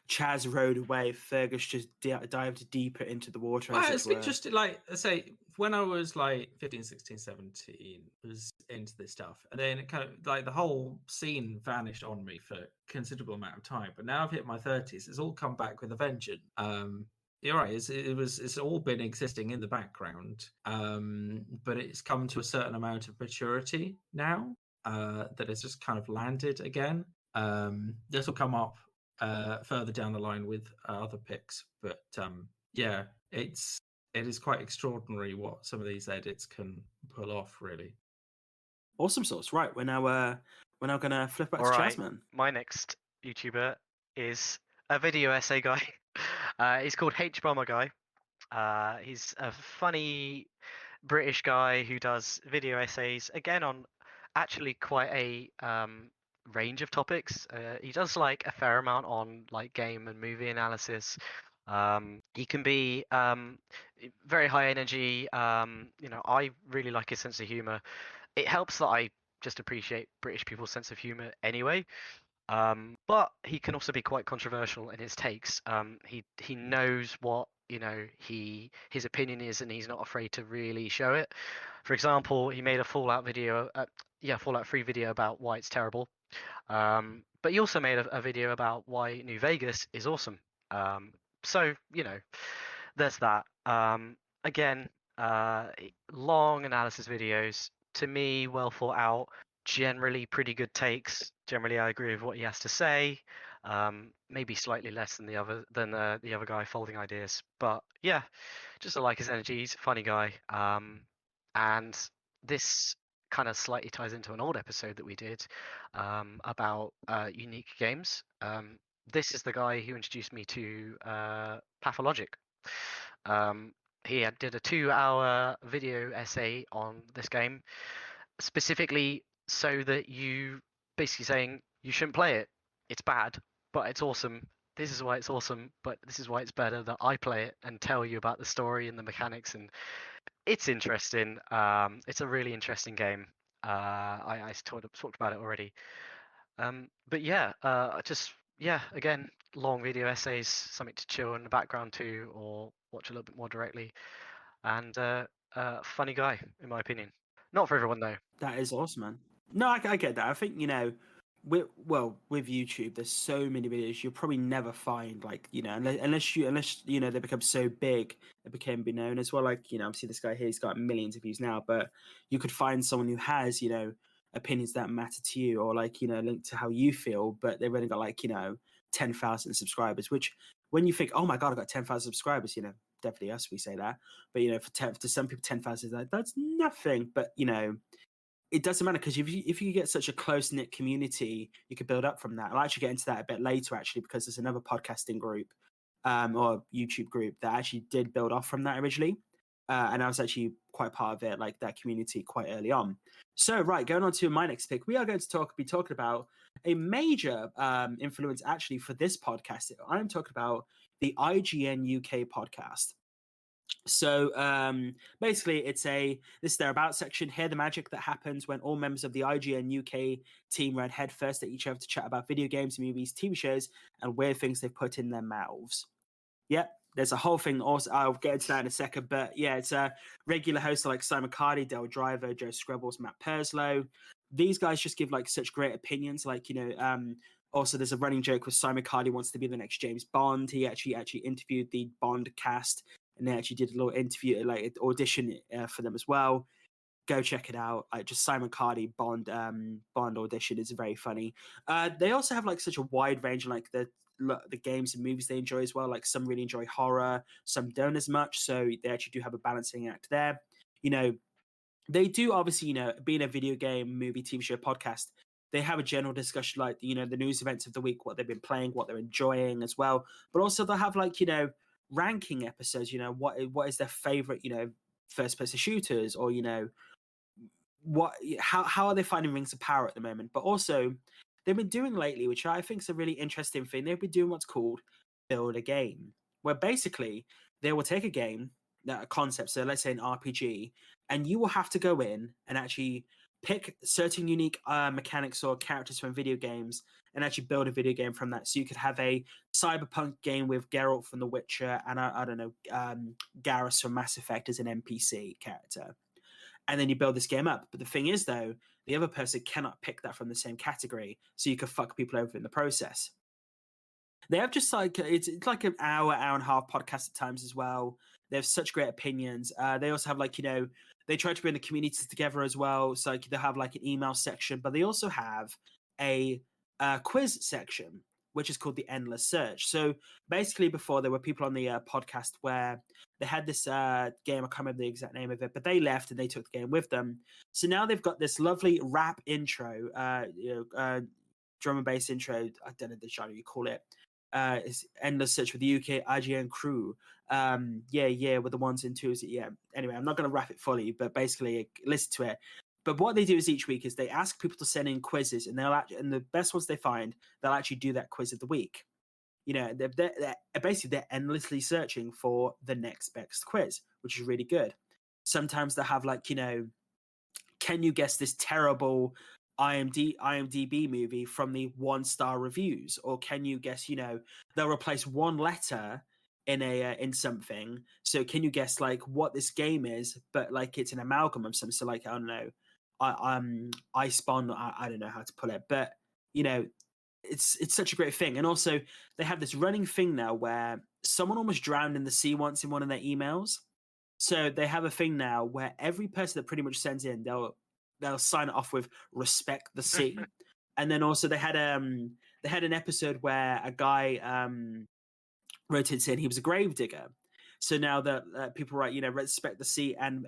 Chaz rode away, Fergus just dived deeper into the water, as Well, it it's were. interesting. Like I say, when I was like 15, 16, 17, was into this stuff, and then it kind of like the whole scene vanished on me for a considerable amount of time. But now I've hit my 30s, it's all come back with a vengeance. You're right. It's all been existing in the background, but it's come to a certain amount of maturity now that it's just kind of landed again. This will come up further down the line with other picks, but yeah, it is quite extraordinary what some of these edits can pull off. Really Awesome sauce. Right, we're now gonna flip back All to right, Chaz, man. my next YouTuber is a video essay guy. He's called H Bomber Guy. He's a funny British guy who does video essays again on actually quite a range of topics. He does like a fair amount on like game and movie analysis. He can be very high energy. I really like his sense of humor. It helps that I just appreciate British people's sense of humor anyway. But he can also be quite controversial in his takes. He knows what his opinion is, and he's not afraid to really show it. For example, he made a Fallout video, Fallout 3 video about why it's terrible. But he also made a video about why New Vegas is awesome. So there's that. Again, long analysis videos. To me, well thought out. Generally pretty good takes. Generally, I agree with what he has to say. Maybe slightly less than the other guy folding ideas, but yeah, just I like his energy. He's a funny guy. And this kind of slightly ties into an old episode that we did about unique games. This is the guy who introduced me to Pathologic. He did a 2-hour video essay on this game, specifically so that you basically saying you shouldn't play it. It's bad, but it's awesome. This is why it's awesome, but this is why it's better that I play it and tell you about the story and the mechanics. And it's interesting. It's a really interesting game. I talked about it already. But yeah, again, long video essays, something to chill in the background to, or watch a little bit more directly. And funny guy, in my opinion. Not for everyone though. That is awesome, man. No, I get that. I think with YouTube, there's so many videos you'll probably never find, like unless they become so big, they became be known as well. Like obviously this guy here, he's got millions of views now, but you could find someone who has opinions that matter to you, or linked to how you feel, but they've only got 10,000 subscribers. Which when you think, oh my god, I got 10,000 subscribers, definitely us, we say that, but to some people 10,000 is that's nothing. But it doesn't matter, because if you get such a close-knit community, you could build up from that. I'll actually get into that a bit later, actually, because there's another podcasting group or YouTube group that actually did build off from that originally, and I was actually quite part of it, like that community, quite early on. So right, going on to my next pick, we are going to be talking about a major influence actually for this podcast. I'm talking about the IGN UK podcast. So basically, this is their about section. Hear the magic that happens when all members of the IGN UK team run headfirst at each other to chat about video games, movies, TV shows, and weird things they've put in their mouths. Yep, there's a whole thing. Also, I'll get into that in a second. But yeah, it's regular hosts like Simon Cardy, Del Driver, Joe Scrubbles, Matt Perslow. These guys just give such great opinions. Also, there's a running joke with Simon Cardy wants to be the next James Bond. He actually interviewed the Bond cast, and they actually did a little interview, audition for them as well. Go check it out. Just Simon Cardy Bond audition is very funny. They also have such a wide range of the games and movies they enjoy as well. Some really enjoy horror, some don't as much. So they actually do have a balancing act there. They do obviously, being a video game, movie, TV show, podcast, they have a general discussion the news events of the week, what they've been playing, what they're enjoying as well. But also they'll have ranking episodes. What is their favorite first person shooters, or how are they finding Rings of Power at the moment. But also they've been doing lately, which I think is a really interesting thing, they've been doing what's called Build a Game, where basically they will take a game, a concept, so let's say an RPG, and you will have to go in and actually pick certain unique mechanics or characters from video games and actually build a video game from that. So you could have a cyberpunk game with Geralt from The Witcher and I don't know, Garrus from Mass Effect as an NPC character. And then you build this game up. But the thing is, though, the other person cannot pick that from the same category, so you could fuck people over in the process. They have just like it's like an hour and a half podcast at times as well. They have such great opinions. They also have like they try to bring the community together as well. So like they have like an email section, but they also have a quiz section, which is called the Endless Search. So basically, before there were people on the podcast where they had this game, I can't remember the exact name of it, but they left and they took the game with them. So now they've got this lovely rap intro, drum and bass intro. I don't know the genre you call it. It's Endless Search with the UK IGN crew. Yeah, with the ones and twos. Yeah. Anyway, I'm not going to wrap it fully, but basically listen to it. But what they do is each week is they ask people to send in quizzes, and and the best ones they find, they'll actually do that quiz of the week. They're basically they're endlessly searching for the next best quiz, which is really good. Sometimes they'll have like, can you guess this terrible IMDb movie from the 1-star reviews, or can you guess? They'll replace one letter in something. So can you guess like what this game is, but like it's an amalgam of some. So like I don't know, I spawn. I don't know how to put it, but it's such a great thing. And also they have this running thing now where someone almost drowned in the sea once in one of their emails. So they have a thing now where every person that pretty much sends in, they'll sign it off with "respect the sea." And then also they had an episode where a guy wrote in saying he was a grave digger. So now that people write, respect the sea and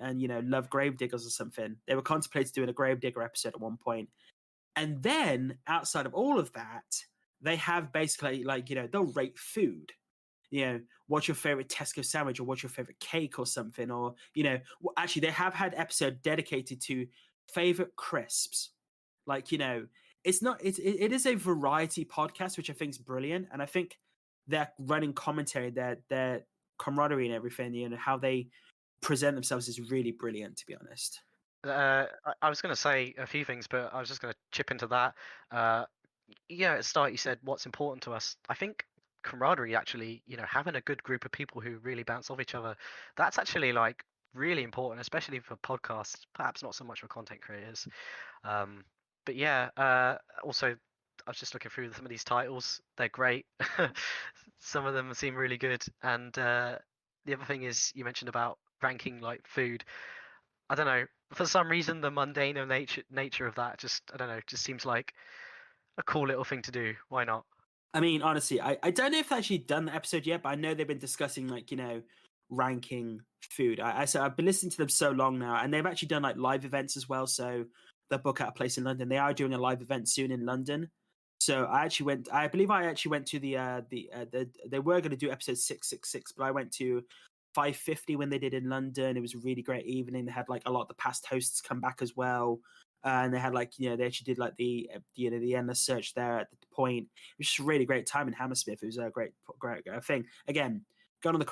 love grave diggers or something. They were contemplating doing a grave digger episode at one point. And then outside of all of that, they have basically like, they'll rate food. What's your favorite Tesco sandwich, or what's your favorite cake or something? Or, actually they have had episode dedicated to favorite crisps. Like, it is a variety podcast, which I think is brilliant. And I think their running commentary, their camaraderie and everything, how they present themselves is really brilliant, to be honest. I was going to say a few things, but I was just going to chip into that. At the start you said what's important to us. I think camaraderie, actually, having a good group of people who really bounce off each other, that's actually like really important, especially for podcasts, perhaps not so much for content creators. But yeah, also I was just looking through some of these titles. They're great. Some of them seem really good. And the other thing is, you mentioned about ranking like food. I don't know, for some reason the mundane nature of that just seems like a cool little thing to do. Why not? I mean, honestly, I don't know if they've actually done the episode yet, but I know they've been discussing like, ranking food. I've been listening to them so long now, and they've actually done like live events as well. So they'll book out a place in London. They are doing a live event soon in London. So I believe I actually went to they were going to do episode 666, but I went to 550 when they did in London. It was a really great evening. They had like a lot of the past hosts come back as well. And they had like, they actually did like the Endless Search there at the point. It was just a really great time in Hammersmith. It was a great thing. Again, going on the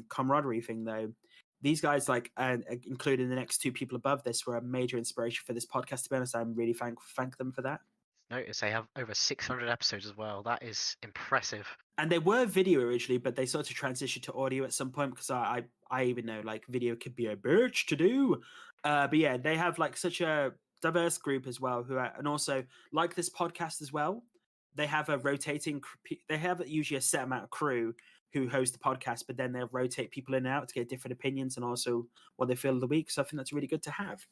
camaraderie thing though, these guys, like, including the next two people above this, were a major inspiration for this podcast. To be honest, I'm really thank them for that. Notice they have over 600 episodes as well. That is impressive. And they were video originally, but they sort of transitioned to audio at some point, because I even know like video could be a bitch to do. But yeah, they have like such a diverse group as well, and also like this podcast as well. They have a rotating. They have usually a set amount of crew who host the podcast, but then they'll rotate people in and out to get different opinions and also what they feel of the week. So I think that's really good to have.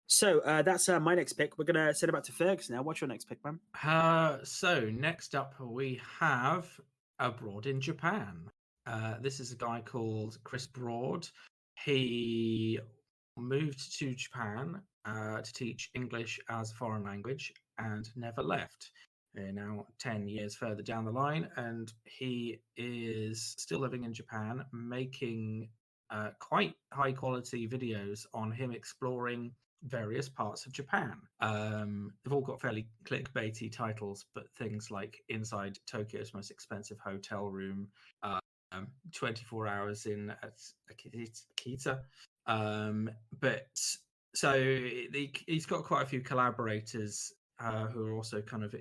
So that's my next pick. We're gonna send it back to Fergus now. What's your next pick, man? So next up we have Abroad in Japan. This is a guy called Chris Broad. He moved to Japan to teach English as a foreign language and never left. Now 10 years further down the line, and he is still living in Japan, making quite high quality videos on him exploring various parts of Japan. They've all got fairly clickbaity titles, but things like inside Tokyo's most expensive hotel room, 24 hours in Akita. But So he's got quite a few collaborators who are also kind of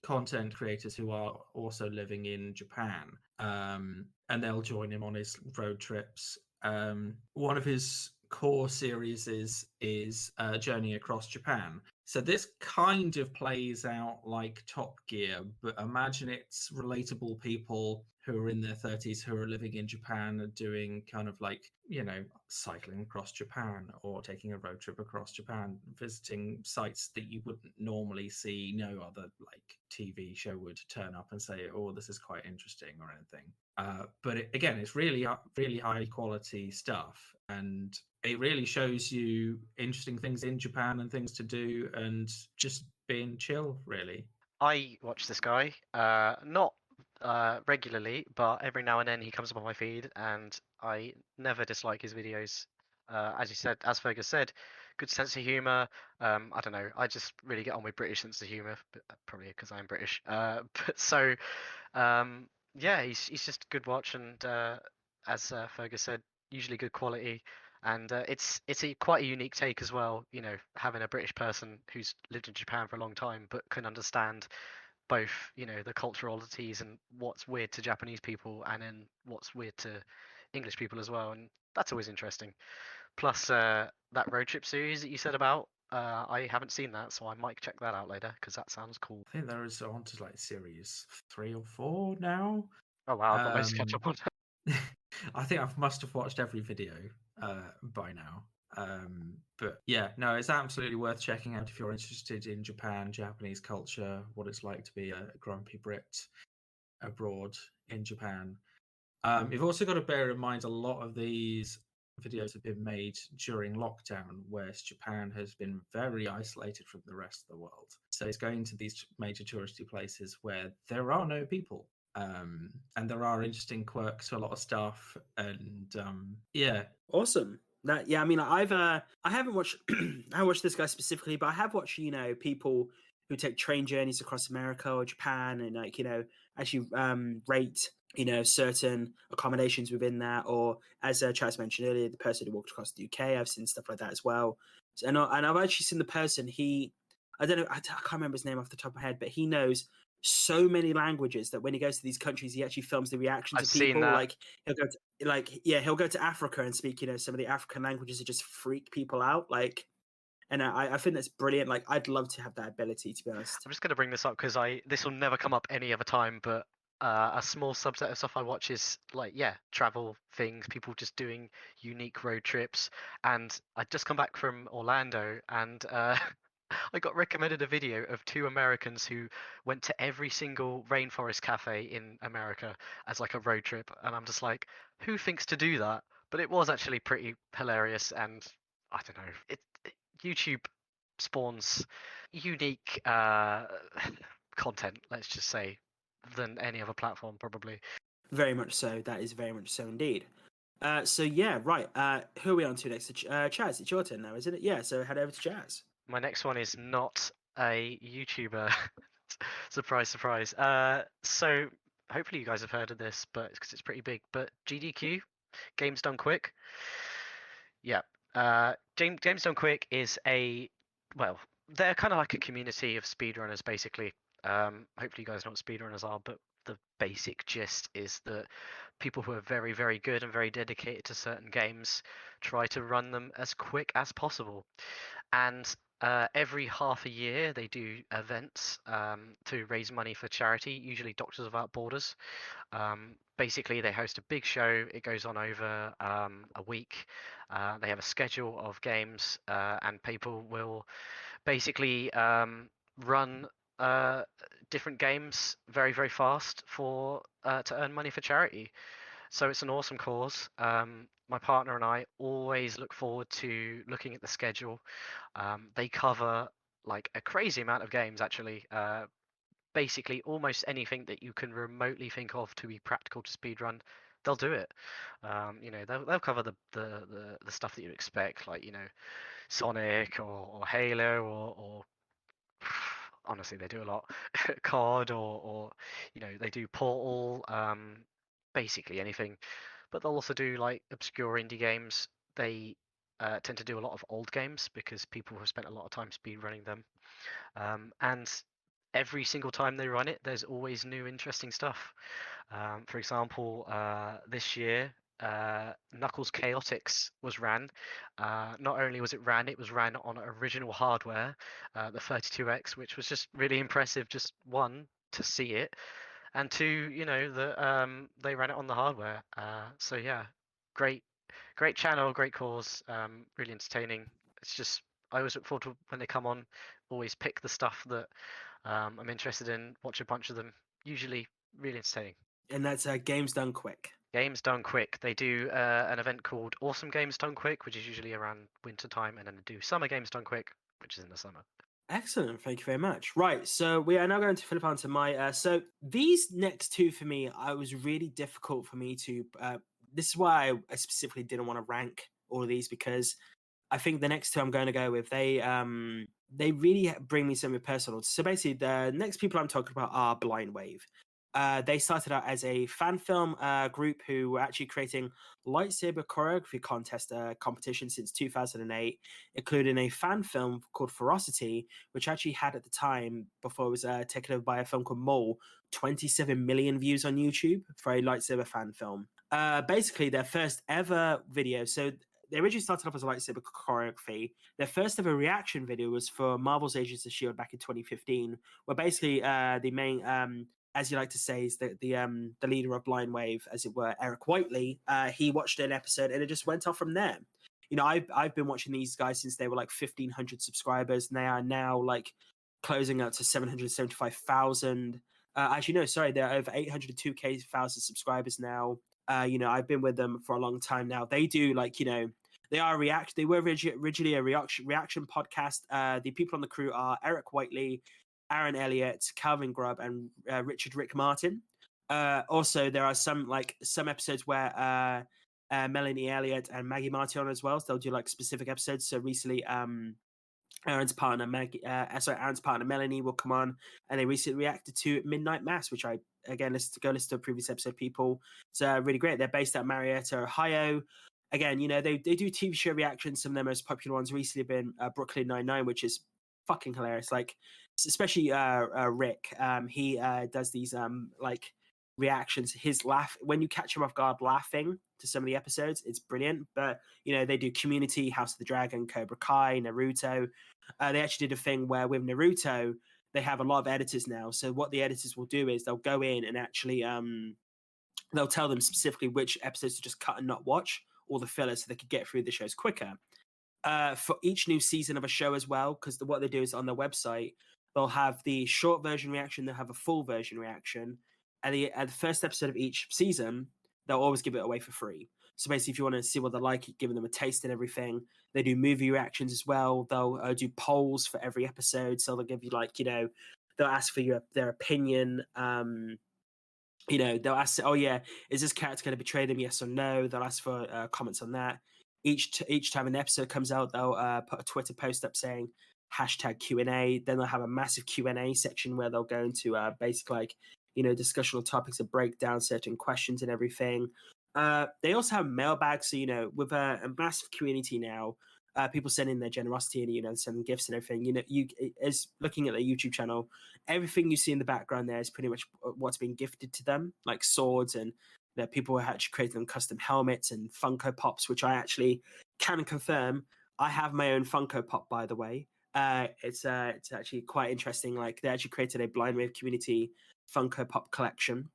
content creators who are also living in Japan, and they'll join him on his road trips. One of his core series is Journey Across Japan. So this kind of plays out like Top Gear, but imagine it's relatable people who are in their 30s who are living in Japan and doing kind of like, cycling across Japan or taking a road trip across Japan, visiting sites that you wouldn't normally see. No other like TV show would turn up and say, oh, this is quite interesting or anything. But again, it's really, really high quality stuff. And it really shows you interesting things in Japan and things to do and just being chill, really. I watch this guy, not regularly, but every now and then he comes up on my feed, and I never dislike his videos. As you said, as Fergus said, good sense of humor. I don't know, I just really get on with British sense of humor, probably because I'm British. But so, yeah, he's just a good watch, and as Fergus said, usually good quality. And it's quite a unique take as well, having a British person who's lived in Japan for a long time but can understand both, the cultural oddities and what's weird to Japanese people and then what's weird to English people as well. And that's always interesting. Plus, that road trip series that you said about, I haven't seen that, so I might check that out later because that sounds cool. I think there is on to like series 3 or 4 now. Oh wow, I've got loads to catch up on. I think I must have watched every video by now. But yeah, no, it's absolutely worth checking out if you're interested in Japan, Japanese culture, what it's like to be a grumpy Brit abroad in Japan. You've also got to bear in mind a lot of these videos have been made during lockdown, whereas Japan has been very isolated from the rest of the world. So it's going to these major touristy places where there are no people. And there are interesting quirks to a lot of stuff, and yeah, awesome. I mean, I haven't watched I watched this guy specifically, but I have watched people who take train journeys across America or Japan and actually rate certain accommodations within that, or as Chaz mentioned earlier, the person who walked across the UK. I've seen stuff like that as well, and I've actually seen the person. I don't know, I can't remember his name off the top of my head, but he knows so many languages that when he goes to these countries, he actually films the reactions I've of seen people. that. Like he'll go to Africa and speak, some of the African languages that just freak people out. And I think that's brilliant. Like, I'd love to have that ability, to be honest. I'm just going to bring this up because this will never come up any other time, but a small subset of stuff I watch is travel things, people just doing unique road trips. And I'd just come back from Orlando, and I got recommended a video of 2 Americans who went to every single rainforest cafe in America as like a road trip, and I'm just like, who thinks to do that? But it was actually pretty hilarious, and I don't know, YouTube spawns unique content, let's just say, than any other platform probably. Very much so. That is very much so indeed. So yeah, right. Who are we on to next? Chaz, it's your turn now, isn't it? Yeah. So head over to Chaz. My next one is not a YouTuber. Surprise, surprise. So hopefully you guys have heard of this, but because it's pretty big. But GDQ, Games Done Quick. Yeah. Games Done Quick is they're kind of like a community of speedrunners, basically. Hopefully you guys know what speedrunners are, but the basic gist is that people who are very, very good and very dedicated to certain games try to run them as quick as possible. And every half a year they do events to raise money for charity, usually Doctors Without Borders. Basically, they host a big show. It goes on over a week. They have a schedule of games, and people will basically run different games very, very fast to earn money for charity. So it's an awesome cause. My partner and I always look forward to looking at the schedule. They cover like a crazy amount of games, actually. Basically, almost anything that you can remotely think of to be practical to speedrun, they'll do it. They'll cover the stuff that you'd expect, like Sonic or Halo or honestly, they do a lot. COD or they do Portal, basically anything. But they'll also do like obscure indie games. They tend to do a lot of old games because people have spent a lot of time speed running them. And every single time they run it, there's always new interesting stuff. For example, this year, Knuckles Chaotix was ran. Not only was it ran on original hardware, the 32X, which was just really impressive. Just one, to see it, and two, they ran it on the hardware. So yeah, great channel, great cause, really entertaining. It's just I always look forward to when they come on. Always pick the stuff that I'm interested in. Watch a bunch of them. Usually really entertaining. And that's Games Done Quick. Games Done Quick. They do an event called Awesome Games Done Quick, which is usually around winter time, and then they do Summer Games Done Quick, which is in the summer. Excellent, thank you very much. Right, so we are now going to flip on to my. So these next two for me, I was really difficult for me to. This is why I specifically didn't want to rank all of these, because I think the next two I'm going to go with, they really bring me something personal. So basically, the next people I'm talking about are Blind Wave. They started out as a fan film group who were actually creating lightsaber choreography contest competition since 2008, including a fan film called Ferocity, which actually had at the time, before it was taken over by a film called Mole, 27 million views on YouTube for a lightsaber fan film. Basically, their first ever video. So they originally started off as a lightsaber choreography. Their first ever reaction video was for Marvel's Agents of S.H.I.E.L.D. back in 2015, where basically the main, as you like to say, is the leader of Blind Wave, as it were, Eric Whiteley. He watched an episode and it just went off from there. You know, I've been watching these guys since they were like 1,500 subscribers, and they are now like closing out to 775,000. Actually, no, sorry, they're over 802,000 subscribers now. You know, I've been with them for a long time now. They do like, you know, they were originally a reaction podcast. The people on the crew are Eric Whiteley, Aaron Elliott, Calvin Grubb, and Richard Rick Martin. Also, there are some episodes where Melanie Elliott and Maggie Martin on as well. So they'll do like specific episodes. So recently, Aaron's partner Melanie will come on, and they recently reacted to Midnight Mass, which I again listen to a previous episode. People, it's really great. They're based at Marietta, Ohio. Again, you know, they do TV show reactions. Some of their most popular ones recently have been Brooklyn Nine-Nine, which is fucking hilarious. Like, especially Rick, he does these like reactions. His laugh, when you catch him off guard laughing to some of the episodes, it's brilliant. But you know, they do Community, House of the Dragon, Cobra Kai, Naruto. They actually did a thing where with Naruto, they have a lot of editors now. So what the editors will do is they'll go in and actually they'll tell them specifically which episodes to just cut and not watch, all the fillers, so they could get through the shows quicker. For each new season of a show as well, because what they do is on their website, they'll have the short version reaction, they'll have a full version reaction, and at the first episode of each season, they'll always give it away for free. So basically, if you want to see what they're like, giving them a taste and everything, they do movie reactions as well. They'll do polls for every episode, so they'll give you like, you know, they'll ask for their opinion. You know, they'll ask, oh yeah, is this character going to betray them? Yes or no? They'll ask for comments on that. Each time an episode comes out, they'll put a Twitter post up saying #Q&A. Then they'll have a massive Q&A section where they'll go into basically like, you know, discussional topics and break down certain questions and everything. They also have mailbags, so you know, with a massive community now, people sending their generosity and, you know, sending gifts and everything. You know, as looking at their YouTube channel, everything you see in the background there is pretty much what's been gifted to them, like swords, and you know, people are actually creating them custom helmets and Funko Pops, which I actually can confirm. I have my own Funko Pop, by the way. It's actually quite interesting. Like, they actually created a Blind Wave community Funko Pop collection.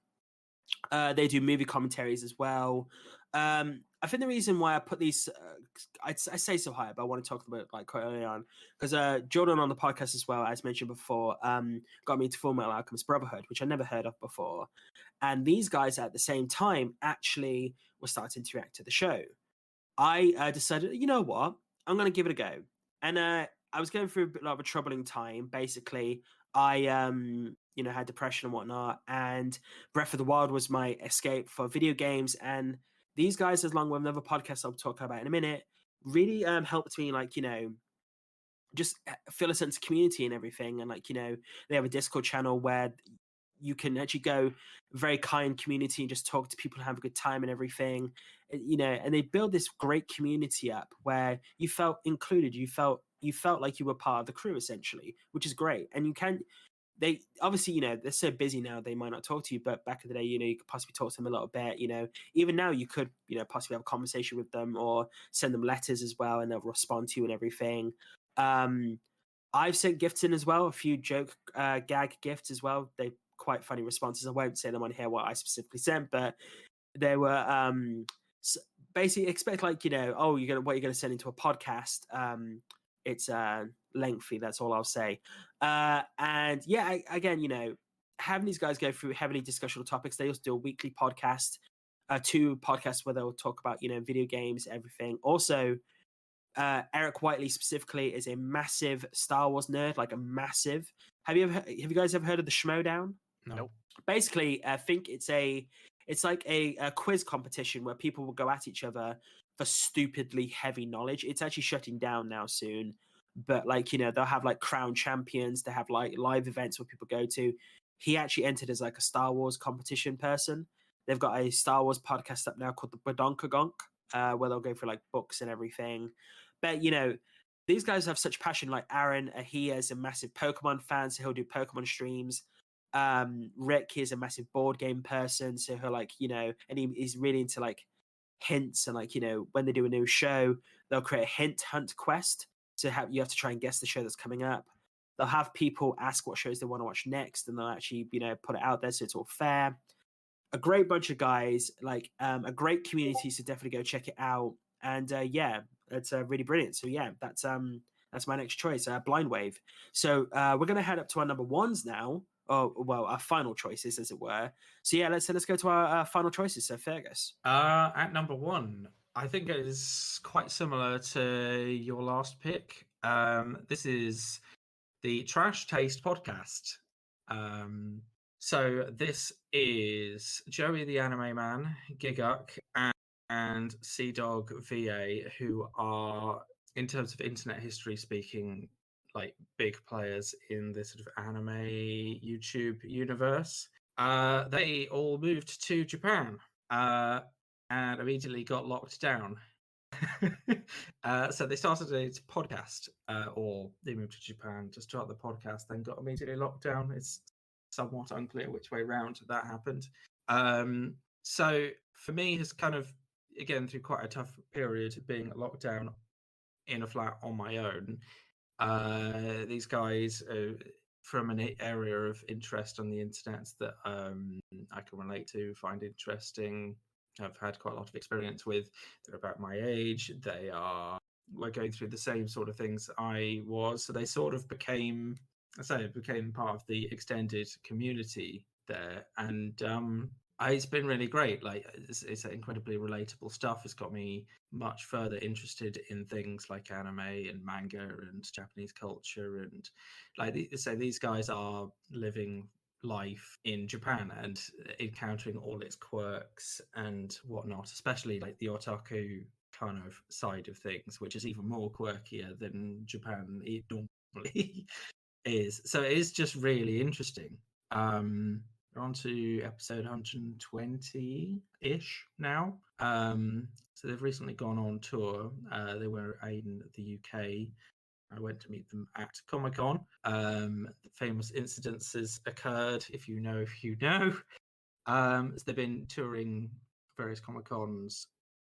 They do movie commentaries as well. I think the reason why I put these, I say so high, but I want to talk about it like quite early on, because Jordan on the podcast as well, as mentioned before, got me into Full Metal Alchemist Brotherhood, which I never heard of before. And these guys at the same time actually were starting to react to the show. I decided, you know what, I'm going to give it a go. And I was going through a bit of a troubling time. Basically, I you know, had depression and whatnot, and Breath of the Wild was my escape for video games. And these guys, along with another podcast I'll talk about in a minute, really helped me, like, you know, just feel a sense of community and everything. And like, you know, they have a Discord channel where you can actually go very kind community and just talk to people and have a good time and everything, and they build this great community up where you felt included, you felt like you were part of the crew essentially, which is great. And they obviously, they're so busy now, they might not talk to you, but back in the day, you could possibly talk to them a little bit, even now you could, possibly have a conversation with them or send them letters as well, and they'll respond to you and everything. I've sent gifts in as well, a few gag gifts as well. They quite funny responses. I won't say them on here what I specifically sent, but they were basically expect what you're gonna send into a podcast. It's lengthy. That's all I'll say. And yeah, again, having these guys go through heavily discussional topics. They also do a weekly podcast, 2 podcasts where they'll talk about video games, everything. Also, Eric Whiteley specifically is a massive Star Wars nerd, like a massive. Have you guys ever heard of the Schmodown? No. Nope. Basically, I think it's like a quiz competition where people will go at each other for stupidly heavy knowledge. It's actually shutting down now soon, but they'll have like crown champions. They have like live events where people go to. He actually entered as like a Star Wars competition person. They've got a Star Wars podcast up now called the Badonkagonk, where they'll go through like books and everything. But these guys have such passion. Like Aaron, he is a massive Pokemon fan, so he'll do Pokemon streams. Rick is a massive board game person, so he'll and he's really into like hints, and when they do a new show, they'll create a hint hunt quest. So you have to try and guess the show that's coming up. They'll have people ask what shows they want to watch next, and they'll actually put it out there so it's all fair. A great bunch of guys, like a great community, so definitely go check it out. And yeah, it's really brilliant. So yeah, that's my next choice, Blind Wave. So we're gonna head up to our number ones now. Oh well, our final choices, as it were. So yeah, let's go to our final choices. So Fergus. At number 1, I think it is quite similar to your last pick. This is the Trash Taste podcast. So this is Joey the Anime Man, Giguk, and Sea Dog VA, who are, in terms of internet history speaking, like big players in this sort of anime YouTube universe. They all moved to Japan and immediately got locked down. So they started a podcast, or they moved to Japan to start the podcast, then got immediately locked down. It's somewhat unclear which way round that happened. So for me, it's kind of, again, through quite a tough period, being locked down in a flat on my own. These guys from an area of interest on the internet that I can relate to, find interesting, I've had quite a lot of experience with. They're about my age. We're going through the same sort of things I was. So they sort of became part of the extended community there. And it's been really great. Like it's incredibly relatable stuff. It's got me much further interested in things like anime and manga and Japanese culture. And these guys are living life in Japan and encountering all its quirks and whatnot, especially like the otaku kind of side of things, which is even more quirkier than Japan it normally is. So it is just really interesting. We're on to episode 120-ish now. So they've recently gone on tour. They were in the UK. I went to meet them at Comic-Con. Famous incidences occurred, if you know. So they've been touring various Comic-Cons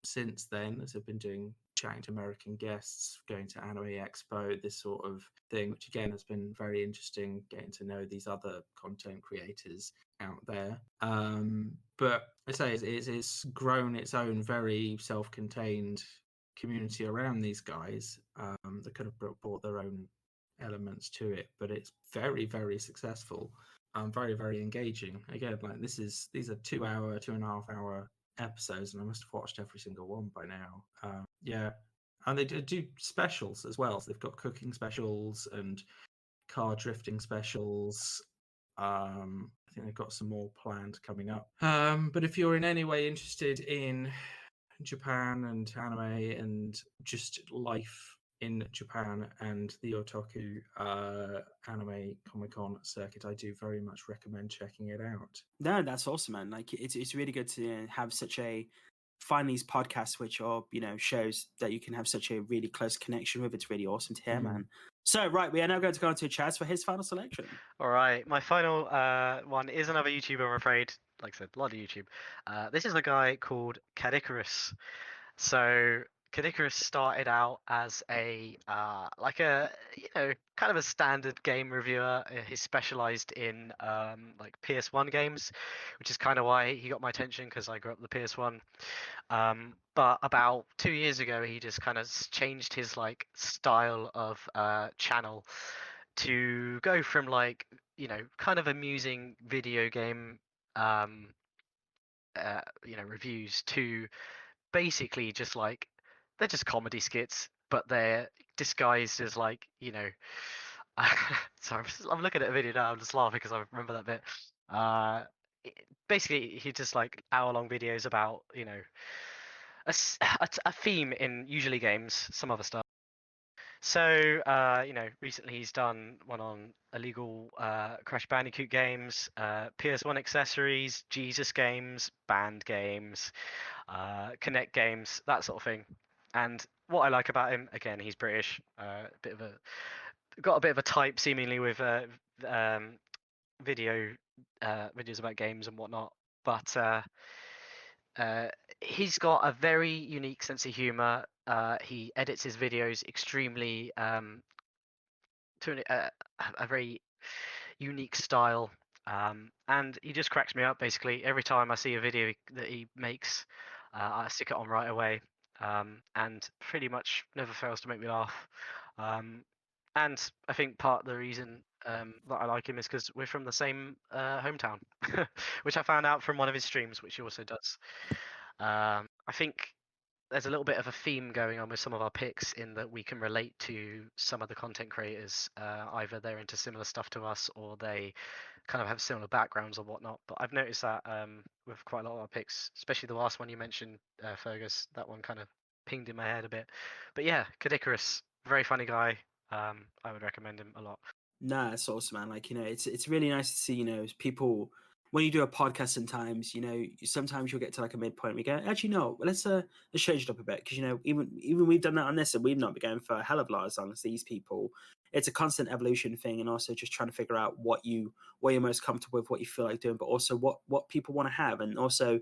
since then, as they've been chatting to American guests, going to Anime Expo, this sort of thing, which again has been very interesting, getting to know these other content creators out there. But I say it's grown its own very self-contained community around these guys. They could have brought their own elements to it, but it's very, very successful. Very, very engaging. Again, like these are 2.5 hour episodes, and I must have watched every single one by now. Yeah, and they do specials as well. So they've got cooking specials and car drifting specials. I think they've got some more planned coming up. But if you're in any way interested in Japan and anime and just life in Japan and the otaku anime Comic-Con circuit, I do very much recommend checking it out. No, that's awesome, man. Like it's really good to have such a find these podcasts which are shows that you can have such a really close connection with. It's really awesome to hear, man. So right, we are now going to go on to Chaz for his final selection. All right, my final one is another YouTuber, I'm afraid. Like I said, a lot of YouTube. This is a guy called Cadicarus. So Cadicarus started out as a like a kind of a standard game reviewer. He specialized in like PS1 games, which is kind of why he got my attention because I grew up with the PS1. But about 2 years ago, he just kind of changed his like style of channel to go from like kind of amusing video game reviews to basically just like they're just comedy skits, but they're disguised as like sorry, I'm looking at a video now. I'm just laughing because I remember that bit. Basically, he just like hour-long videos about a theme in usually games, some other stuff. So recently he's done one on illegal Crash Bandicoot games, PS1 accessories, Jesus games, band games, Connect games, that sort of thing. And what I like about him, again, he's British, got a bit of a type seemingly with videos about games and whatnot, but he's got a very unique sense of humor. He edits his videos extremely to a very unique style, and he just cracks me up. Basically, every time I see a video that he makes, I stick it on right away, and pretty much never fails to make me laugh. And I think part of the reason that I like him is because we're from the same hometown, which I found out from one of his streams, which he also does. I think there's a little bit of a theme going on with some of our picks in that we can relate to some of the content creators. Either they're into similar stuff to us or they kind of have similar backgrounds or whatnot. But I've noticed that with quite a lot of our picks, especially the last one you mentioned, Fergus, that one kind of pinged in my head a bit. But yeah, Cadicarus, very funny guy. I would recommend him a lot. Nah, it's awesome, man. Like, it's really nice to see, people when you do a podcast sometimes, sometimes you'll get to like a midpoint and we go, actually, no, let's change it up a bit. Because, even we've done that on this and we've not been going for a hell of a lot as long as these people. It's a constant evolution thing, and also just trying to figure out what you're most comfortable with, what you feel like doing, but also what people want to have, and also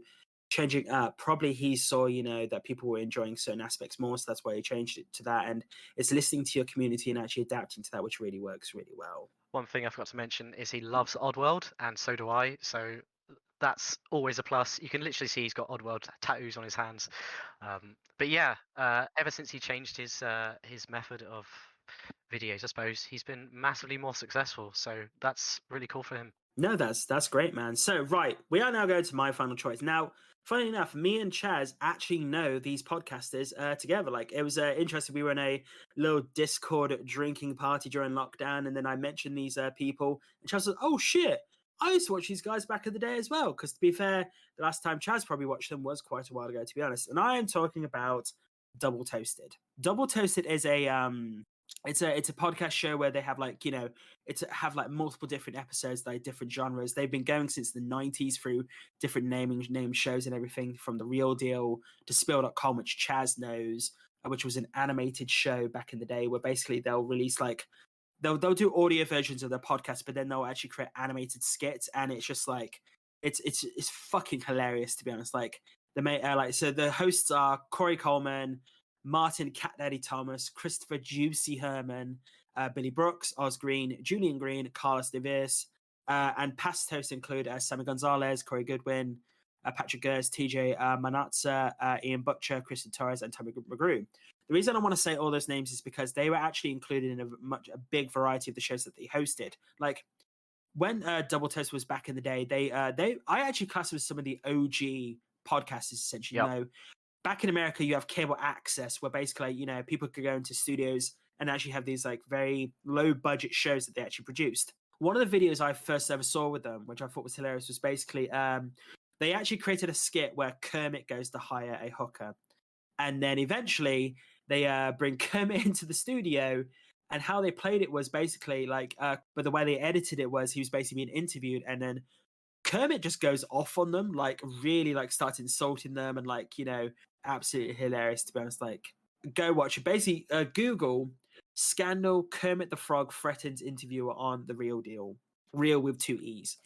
changing up. Probably he saw, that people were enjoying certain aspects more, so that's why he changed it to that. And it's listening to your community and actually adapting to that, which really works really well. One thing I forgot to mention is he loves Oddworld, and so do I. So that's always a plus. You can literally see he's got Oddworld tattoos on his hands. But yeah, ever since he changed his method of videos, I suppose he's been massively more successful. So that's really cool for him. No, that's great, man. So right, we are now going to my final choice. Now, funny enough, me and Chaz actually know these podcasters together. Like, it was interesting. We were in a little Discord drinking party during lockdown, and then I mentioned these people, and Chaz was, "Oh shit, I used to watch these guys back in the day as well." Because to be fair, the last time Chaz probably watched them was quite a while ago, to be honest. And I am talking about Double Toasted. Double Toasted is a it's a podcast show where they have like have like multiple different episodes, like different genres. They've been going since the 90s through different name shows and everything, from The Real Deal to Spill.com, which Chaz knows, which was an animated show back in the day where basically they'll release like they'll do audio versions of their podcast, but then they'll actually create animated skits, and it's just like it's fucking hilarious, to be honest. Like so the hosts are Corey Coleman, Martin Cat Daddy Thomas, Christopher Juicy Herman, Billy Brooks, Oz Green, Julian Green, Carlos DeViers, and past hosts include Sammy Gonzalez, Corey Goodwin, Patrick Gers, TJ Manatza, Ian Butcher, Kristen Torres, and Tommy McGrew. The reason I want to say all those names is because they were actually included in a big variety of the shows that they hosted. Like, when Double Toast was back in the day, I actually class them as some of the OG podcasters, essentially. Yep. Back in America, you have cable access where basically, people could go into studios and actually have these like very low budget shows that they actually produced. One of the videos I first ever saw with them, which I thought was hilarious, was basically they actually created a skit where Kermit goes to hire a hooker. And then eventually they bring Kermit into the studio, and how they played it was basically like, but the way they edited it was he was basically being interviewed, and then Kermit just goes off on them, like really like starts insulting them, and like, you know, absolutely hilarious, to be honest. Like, go watch it. Basically, Google scandal Kermit the Frog threatens interviewer on The Real Deal, real with 2 E's.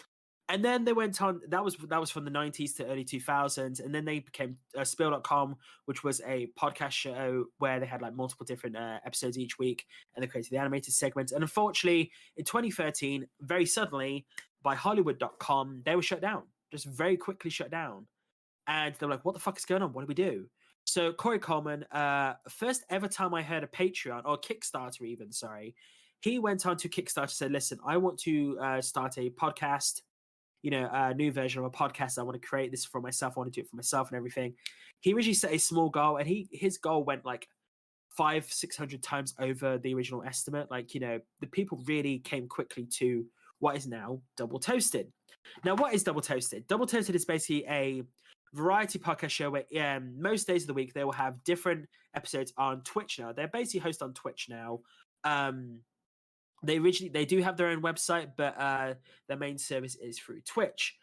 And then they went on, that was from the 90s to early 2000s, and then they became Spill.com, which was a podcast show where they had like multiple different episodes each week, and they created the animated segments. And unfortunately, in 2013, very suddenly, by Hollywood.com, they were shut down, just very quickly shut down. And they're like, what the fuck is going on? What do we do? So Corey Coleman, first ever time I heard a Patreon, or Kickstarter even, sorry, he went on to Kickstarter and said, listen, I want to start a podcast, you know, a new version of a podcast. I want to create this for myself. I want to do it for myself and everything. He originally set a small goal, and his goal went like 500-600 times over the original estimate. Like, you know, the people really came quickly to what is now Double Toasted. Now, what is Double Toasted? Double Toasted is basically a variety podcast show where most days of the week they will have different episodes on Twitch now. They're basically hosted on Twitch now. They do have their own website, but their main service is through Twitch.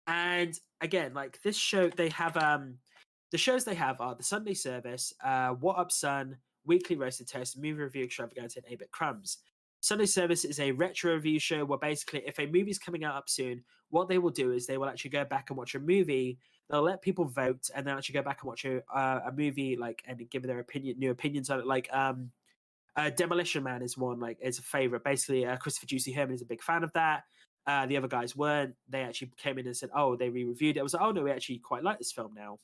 And again, like this show, they have the shows they have are the Sunday service, What Up Son, Weekly Roasted Toast, Movie Review Extravaganza, and 8-Bit Crumbs. Sunday service is a retro review show where basically if a movie's coming out up soon, what they will do is they will actually go back and watch a movie. They'll let people vote, and they'll actually go back and watch a movie, like, and give their new opinions on it. Like Demolition Man is one, like, is a favorite. Basically, Christopher Juicy Herman is a big fan of that. The other guys weren't. They actually came in and said, oh, they re-reviewed it. I was like, oh no, we actually quite like this film now.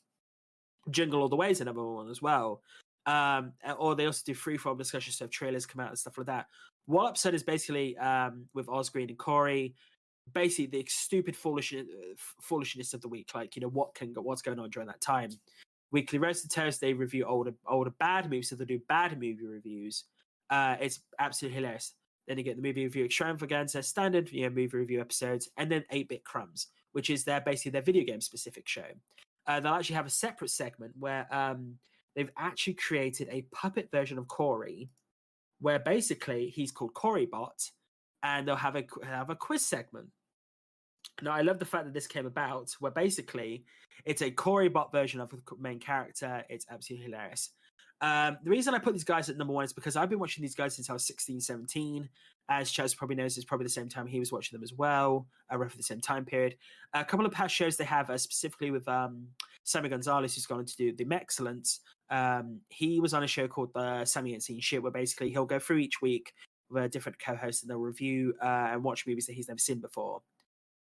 Jingle All the Way is another one as well. Or they also do freeform discussions, so if trailers come out and stuff like that. What Up Son is basically with Oz Green and Corey, basically the stupid foolishness of the week. Like, you know, what's going on during that time. Weekly Roasted Toast, they review older bad movies, so they do bad movie reviews. It's absolutely hilarious. Then you get the movie review extravaganza, standard movie review episodes, and then 8-Bit Crumbs, which is basically their video game specific show. They'll actually have a separate segment where they've actually created a puppet version of Corey, where basically he's called Corey Bot, and they'll have a quiz segment. Now, I love the fact that this came about, where basically it's a Corey Bot version of the main character. It's absolutely hilarious. The reason I put these guys at number one is because I've been watching these guys since I was 16, 17. As Chaz probably knows, it's probably the same time he was watching them as well, roughly the same time period. A couple of past shows they have, specifically with Sammy Gonzalez, who's gone on to do The Excellence. He was on a show called Sammy Ain't Seen Shit, where basically he'll go through each week with a different co-host, and they'll review and watch movies that he's never seen before.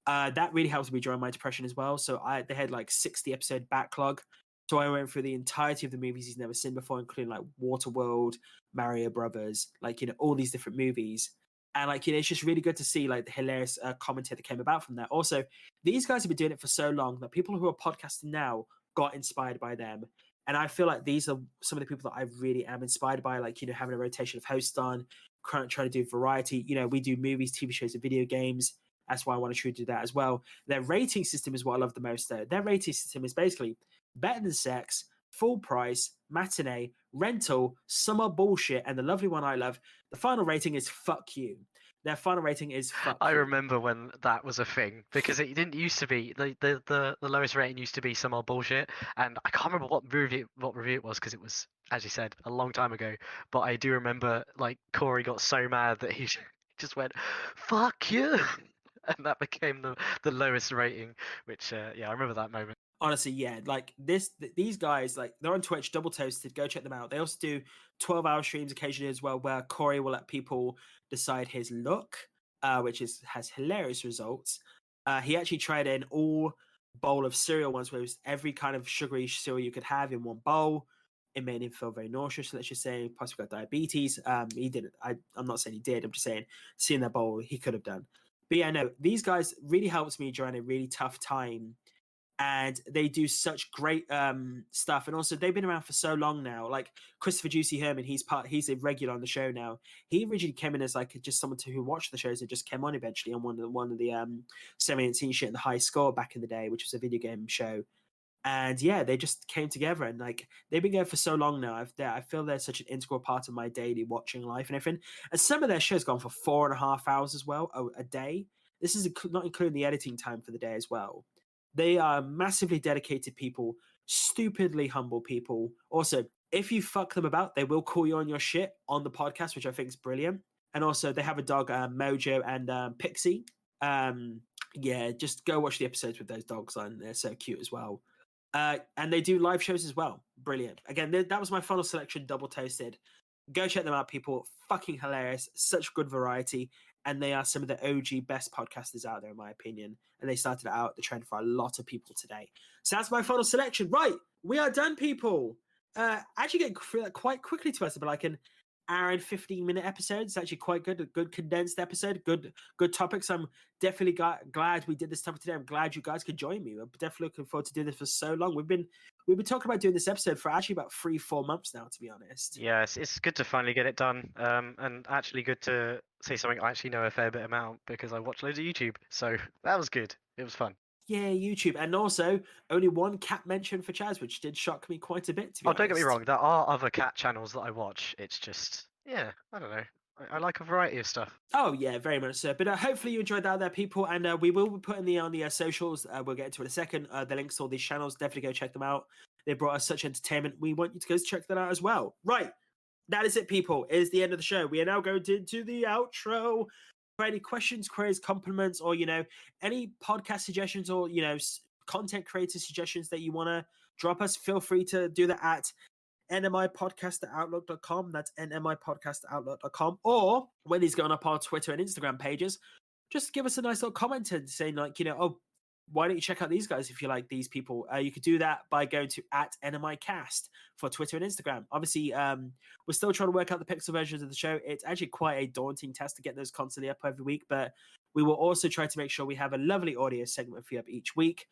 That really helps me during my depression as well. So they had like 60 episode backlog. So I went through the entirety of the movies he's never seen before, including like Waterworld, Mario Brothers, like, you know, all these different movies. And like, you know, it's just really good to see like the hilarious commentary that came about from that. Also, these guys have been doing it for so long that people who are podcasting now got inspired by them. And I feel like these are some of the people that I really am inspired by, like, you know, having a rotation of hosts on, trying to do variety. You know, we do movies, TV shows, and video games. That's why I want to try to do that as well. Their rating system is what I love the most, though. Their rating system is basically better than sex, full price, matinee, rental, summer bullshit, and the lovely one I love. The final rating is fuck you. Their final rating is fuck I you. remember when that was a thing, because it didn't used to be the lowest rating used to be some old bullshit, and I can't remember what review it was, because it was, as you said, a long time ago. But I do remember like Corey got so mad that he just went fuck you, and that became the lowest rating. Which yeah, I remember that moment. Honestly, yeah, like these guys, like, they're on Twitch, Double Toasted. Go check them out. They also do 12-hour streams occasionally as well, where Corey will let people decide his look, which has hilarious results. He actually tried an all bowl of cereal once, where it was every kind of sugary cereal you could have in one bowl. It made him feel very nauseous, let's just say, possibly got diabetes. He didn't. I'm not saying he did. I'm just saying, seeing that bowl, he could have done. But yeah, no, these guys really helped me during a really tough time. And they do such great stuff, and also they've been around for so long now. Like Christopher Juicy Herman, he's a regular on the show now. He originally came in as like just someone who watched the shows and just came on eventually on one of the Sammy Ain't Seen Shit and the High Score back in the day, which was a video game show. And yeah, they just came together, and like they've been going for so long now. I feel they're such an integral part of my daily watching life and everything. And some of their shows gone for 4.5 hours as well a day. This is not including the editing time for the day as well. They are massively dedicated people, stupidly humble people. Also, if you fuck them about, they will call you on your shit on the podcast, which I think is brilliant. And also, they have a dog, Mojo and Pixie. Yeah, just go watch the episodes with those dogs on. They're so cute as well. And they do live shows as well. Brilliant. Again, that was my final selection, Double Toasted. Go check them out, people. Fucking hilarious. Such good variety. And they are some of the OG best podcasters out there, in my opinion. And they started out the trend for a lot of people today. So that's my final selection. Right. We are done, people. Actually getting through that quite quickly to us, but like an hour and 15-minute episode. It's actually quite good. A good condensed episode. Good topics. I'm definitely glad we did this topic today. I'm glad you guys could join me. I'm definitely looking forward to doing this for so long. We've been talking about doing this episode for actually about 3-4 months now, to be honest. Yeah, it's good to finally get it done. And actually good to say something I actually know a fair bit about because I watch loads of YouTube. So that was good. It was fun. Yeah, YouTube. And also, only one cat mention for Chaz, which did shock me quite a bit, to be honest. Don't get me wrong. There are other cat channels that I watch. It's just, yeah, I don't know. I like a variety of stuff. Oh, yeah, very much so. But hopefully you enjoyed that out there, people. And we will be putting on the socials. We'll get into it in a second. The links to all these channels. Definitely go check them out. They brought us such entertainment. We want you to go check that out as well. Right. That is it, people. It is the end of the show. We are now going into the outro. For any questions, queries, compliments, or, any podcast suggestions or, content creator suggestions that you want to drop us, feel free to do that at NMIpodcast@outlook.com. That's NMIpodcast@outlook.com. Or when he's going up our Twitter and Instagram pages, just give us a nice little comment and saying, like, why don't you check out these guys if you like these people? You could do that by going to @NMIcast for Twitter and Instagram. Obviously, we're still trying to work out the pixel versions of the show. It's actually quite a daunting task to get those constantly up every week, but we will also try to make sure we have a lovely audio segment for you up each week.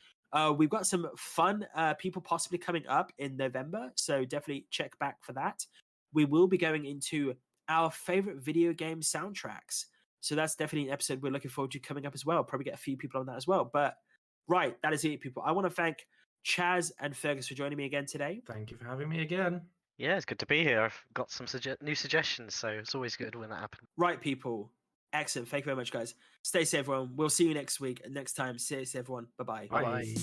We've got some fun people possibly coming up in November, so definitely check back for that. We will be going into our favorite video game soundtracks. So that's definitely an episode we're looking forward to coming up as well. Probably get a few people on that as well. But right, that is it, people. I want to thank Chaz and Fergus for joining me again today. Thank you for having me again. Yeah, it's good to be here. I've got some new suggestions, so it's always good when that happens. Right, people. Excellent. Thank you very much, guys. Stay safe, everyone. We'll see you next week. And next time, stay safe, everyone. Bye-bye. Bye.